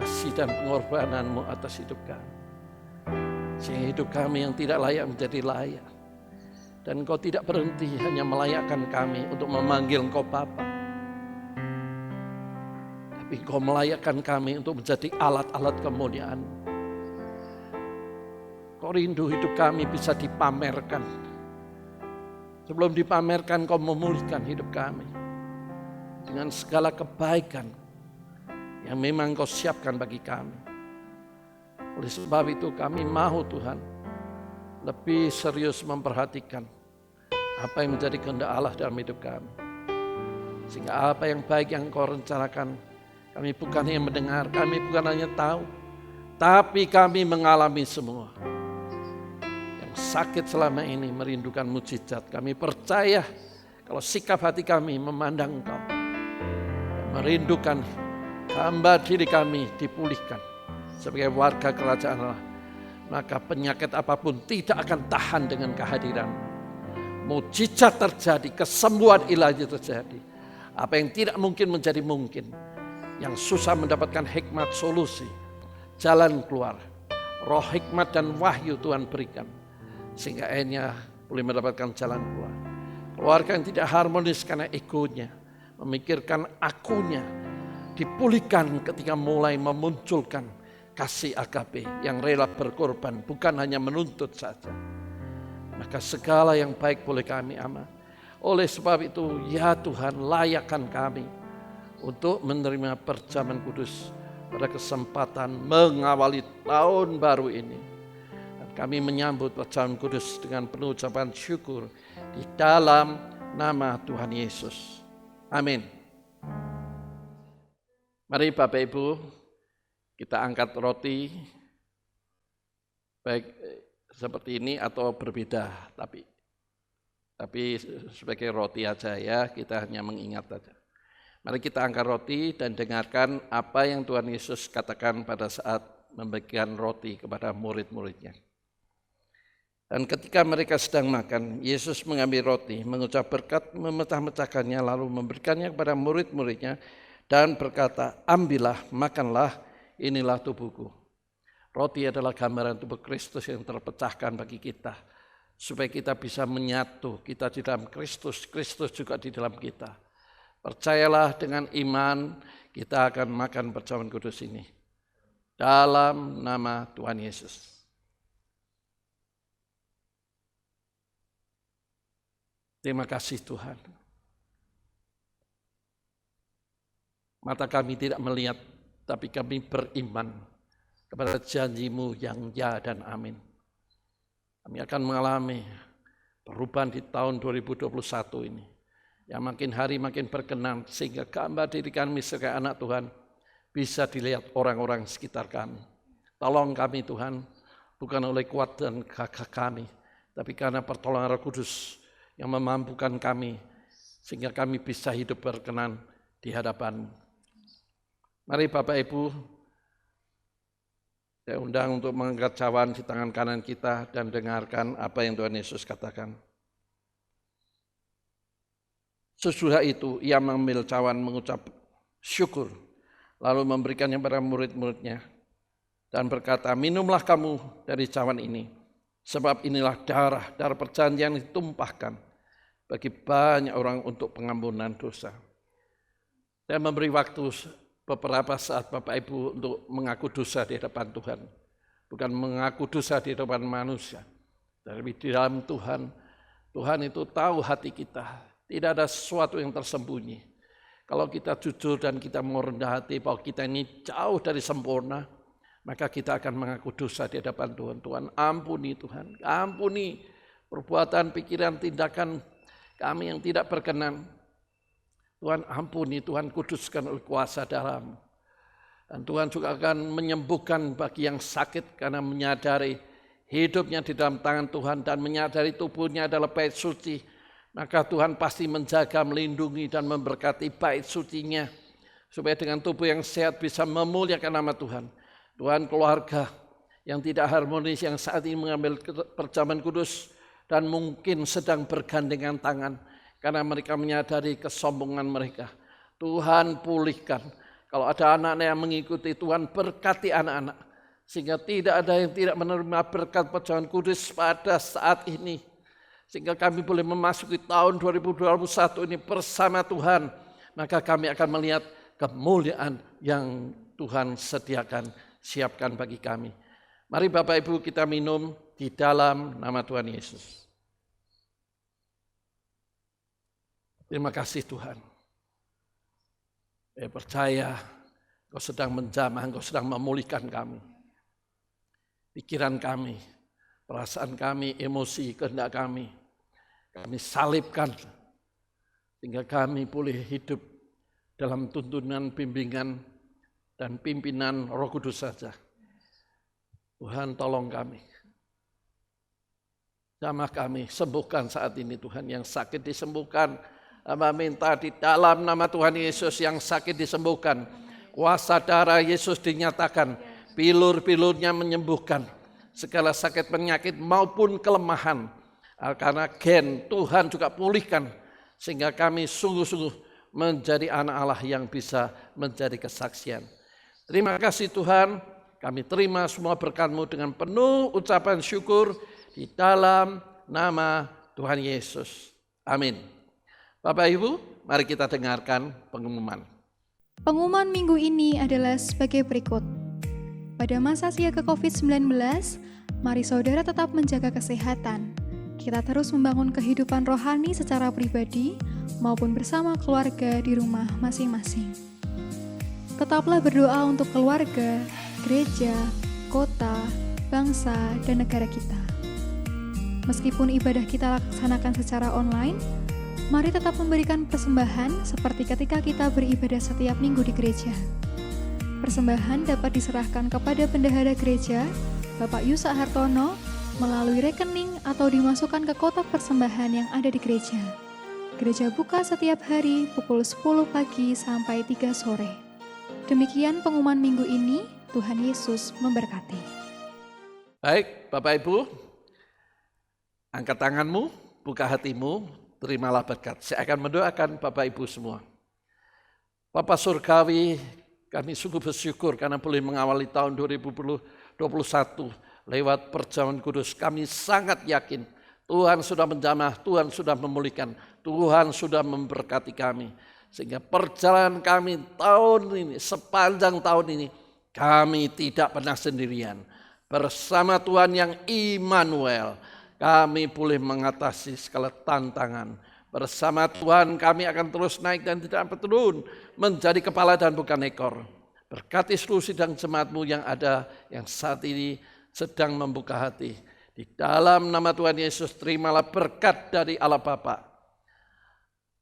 kasih dan pengorbanan-Mu atas hidup kami. Sehingga hidup kami yang tidak layak menjadi layak. Dan Engkau tidak berhenti hanya melayakkan kami untuk memanggil Engkau Bapa. Tapi Engkau melayakkan kami untuk menjadi alat-alat kemuliaan. Kau rindu hidup kami bisa dipamerkan. Sebelum dipamerkan, Kau memulihkan hidup kami dengan segala kebaikan yang memang Kau siapkan bagi kami. Oleh sebab itu kami mau Tuhan lebih serius memperhatikan apa yang menjadi kehendak Allah dalam hidup kami. Sehingga apa yang baik yang Kau rencanakan, kami bukan hanya mendengar, kami bukan hanya tahu, tapi kami mengalami semua. Sakit selama ini merindukan mujizat. Kami percaya kalau sikap hati kami memandang Engkau, merindukan hamba diri kami dipulihkan sebagai warga kerajaan Allah, maka penyakit apapun tidak akan tahan dengan kehadiran. Mujizat terjadi, kesembuhan ilahi terjadi. Apa yang tidak mungkin menjadi mungkin, yang susah mendapatkan hikmat solusi, jalan keluar, roh hikmat dan wahyu Tuhan berikan. Sehingga akhirnya boleh mendapatkan jalan keluar. Keluarga yang tidak harmonis karena egonya, memikirkan akunya, dipulihkan ketika mulai memunculkan kasih agape yang rela berkorban, bukan hanya menuntut saja. Maka segala yang baik boleh kami aman. Oleh sebab itu, ya Tuhan, layakkan kami untuk menerima perjamuan kudus pada kesempatan mengawali tahun baru ini. Kami menyambut perjamuan kudus dengan penuh ucapan syukur di dalam nama Tuhan Yesus. Amin. Mari Bapak Ibu, kita angkat roti, baik seperti ini atau berbeda, tapi sebagai roti aja ya, kita hanya mengingat saja. Mari kita angkat roti dan dengarkan apa yang Tuhan Yesus katakan pada saat membagikan roti kepada murid-muridnya. Dan ketika mereka sedang makan, Yesus mengambil roti, mengucap berkat, memecah-mecahkannya, lalu memberikannya kepada murid-muridnya, dan berkata, ambillah, makanlah, inilah tubuhku. Roti adalah gambaran tubuh Kristus yang terpecahkan bagi kita, supaya kita bisa menyatu, kita di dalam Kristus, Kristus juga di dalam kita. Percayalah dengan iman, kita akan makan perjamuan kudus ini. dalam nama Tuhan Yesus. Terima kasih Tuhan. Mata kami tidak melihat, tapi kami beriman kepada janji-Mu yang ya dan amin. Kami akan mengalami perubahan di tahun 2021 ini. Yang makin hari makin berkenan, sehingga gambar diri kami sebagai anak Tuhan bisa dilihat orang-orang sekitar kami. Tolong kami Tuhan, bukan oleh kuat dan gagah kami, tapi karena pertolongan Roh Kudus yang memampukan kami, sehingga kami bisa hidup berkenan di hadapan. Mari Bapak Ibu, saya undang untuk mengangkat cawan di tangan kanan kita dan dengarkan apa yang Tuhan Yesus katakan. Sesudah itu ia mengambil cawan mengucap syukur, lalu memberikannya kepada murid-muridnya dan berkata, minumlah kamu dari cawan ini, sebab inilah darah perjanjian yang ditumpahkan bagi banyak orang untuk pengampunan dosa. Saya memberi waktu beberapa saat Bapak Ibu untuk mengaku dosa di hadapan Tuhan. Bukan mengaku dosa di hadapan manusia. Tapi di dalam Tuhan, Tuhan itu tahu hati kita. Tidak ada sesuatu yang tersembunyi. Kalau kita jujur dan kita mau rendah hati bahwa kita ini jauh dari sempurna, maka kita akan mengaku dosa di hadapan Tuhan. Tuhan ampuni Tuhan, ampuni perbuatan, pikiran, tindakan kami yang tidak berkenan. Tuhan ampuni, Tuhan kuduskan oleh kuasa darah-Mu. Dan Tuhan juga akan menyembuhkan bagi yang sakit karena menyadari hidupnya di dalam tangan Tuhan dan menyadari tubuhnya adalah bait suci. Maka Tuhan pasti menjaga, melindungi dan memberkati bait sucinya. Supaya dengan tubuh yang sehat bisa memuliakan nama Tuhan. Tuhan keluarga yang tidak harmonis yang saat ini mengambil perjamuan kudus dan mungkin sedang bergandengan tangan. Karena mereka menyadari kesombongan mereka. Tuhan pulihkan. Kalau ada anak-anak yang mengikuti Tuhan, berkati anak-anak. Sehingga tidak ada yang tidak menerima berkat perjamuan kudus pada saat ini. Sehingga kami boleh memasuki tahun 2021 ini bersama Tuhan. Maka kami akan melihat kemuliaan yang Tuhan sediakan, siapkan bagi kami. Mari Bapak Ibu kita minum di dalam nama Tuhan Yesus. Terima kasih Tuhan. Saya percaya Engkau sedang menjamah, Engkau sedang memulihkan kami. Pikiran kami, perasaan kami, emosi, kehendak kami. Kami salibkan sehingga kami boleh hidup dalam tuntunan, bimbingan, dan pimpinan Roh Kudus saja. Tuhan tolong kami. Jamah kami, sembuhkan saat ini Tuhan, yang sakit disembuhkan. Hamba minta di dalam nama Tuhan Yesus yang sakit disembuhkan. Kuasa darah Yesus dinyatakan. Pilur-pilurnya menyembuhkan. Segala sakit penyakit maupun kelemahan. Karena gen Tuhan juga pulihkan. Sehingga kami sungguh-sungguh menjadi anak Allah yang bisa menjadi kesaksian. Terima kasih Tuhan. Kami terima semua berkat-Mu dengan penuh ucapan syukur. Di dalam nama Tuhan Yesus. Amin. Bapak Ibu, mari kita dengarkan pengumuman. Pengumuman minggu ini adalah sebagai berikut. Pada masa siaga COVID-19, mari saudara tetap menjaga kesehatan. Kita terus membangun kehidupan rohani secara pribadi maupun bersama keluarga di rumah masing-masing. Tetaplah berdoa untuk keluarga, gereja, kota, bangsa, dan negara kita. Meskipun ibadah kita laksanakan secara online, mari tetap memberikan persembahan seperti ketika kita beribadah setiap minggu di gereja. Persembahan dapat diserahkan kepada bendahara gereja, Bapak Yusa Hartono, melalui rekening atau dimasukkan ke kotak persembahan yang ada di gereja. Gereja buka setiap hari pukul 10 pagi sampai 3 sore. Demikian pengumuman minggu ini, Tuhan Yesus memberkati. Baik, Bapak Ibu, angkat tanganmu, buka hatimu, terimalah berkat. Saya akan mendoakan Bapak Ibu semua. Bapa Surgawi, kami sungguh bersyukur karena boleh mengawali tahun 2021 lewat perjamuan kudus. Kami sangat yakin Tuhan sudah menjamah, Tuhan sudah memulihkan, Tuhan sudah memberkati kami. Sehingga perjalanan kami tahun ini, sepanjang tahun ini, Kami tidak pernah sendirian. Bersama Tuhan yang Immanuel, kami boleh mengatasi segala tantangan. Bersama Tuhan kami akan terus naik dan tidak turun, menjadi kepala dan bukan ekor. Berkati seluruh sidang jemaat-Mu yang ada, yang saat ini sedang membuka hati. Di dalam nama Tuhan Yesus, terimalah berkat dari Allah Bapa,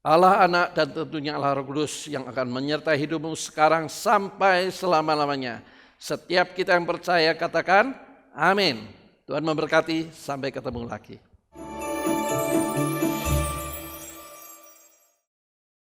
Allah Anak, dan tentunya Allah Roh Kudus yang akan menyertai hidupmu sekarang sampai selama-lamanya. Setiap kita yang percaya katakan amin. Tuhan memberkati, sampai ketemu lagi.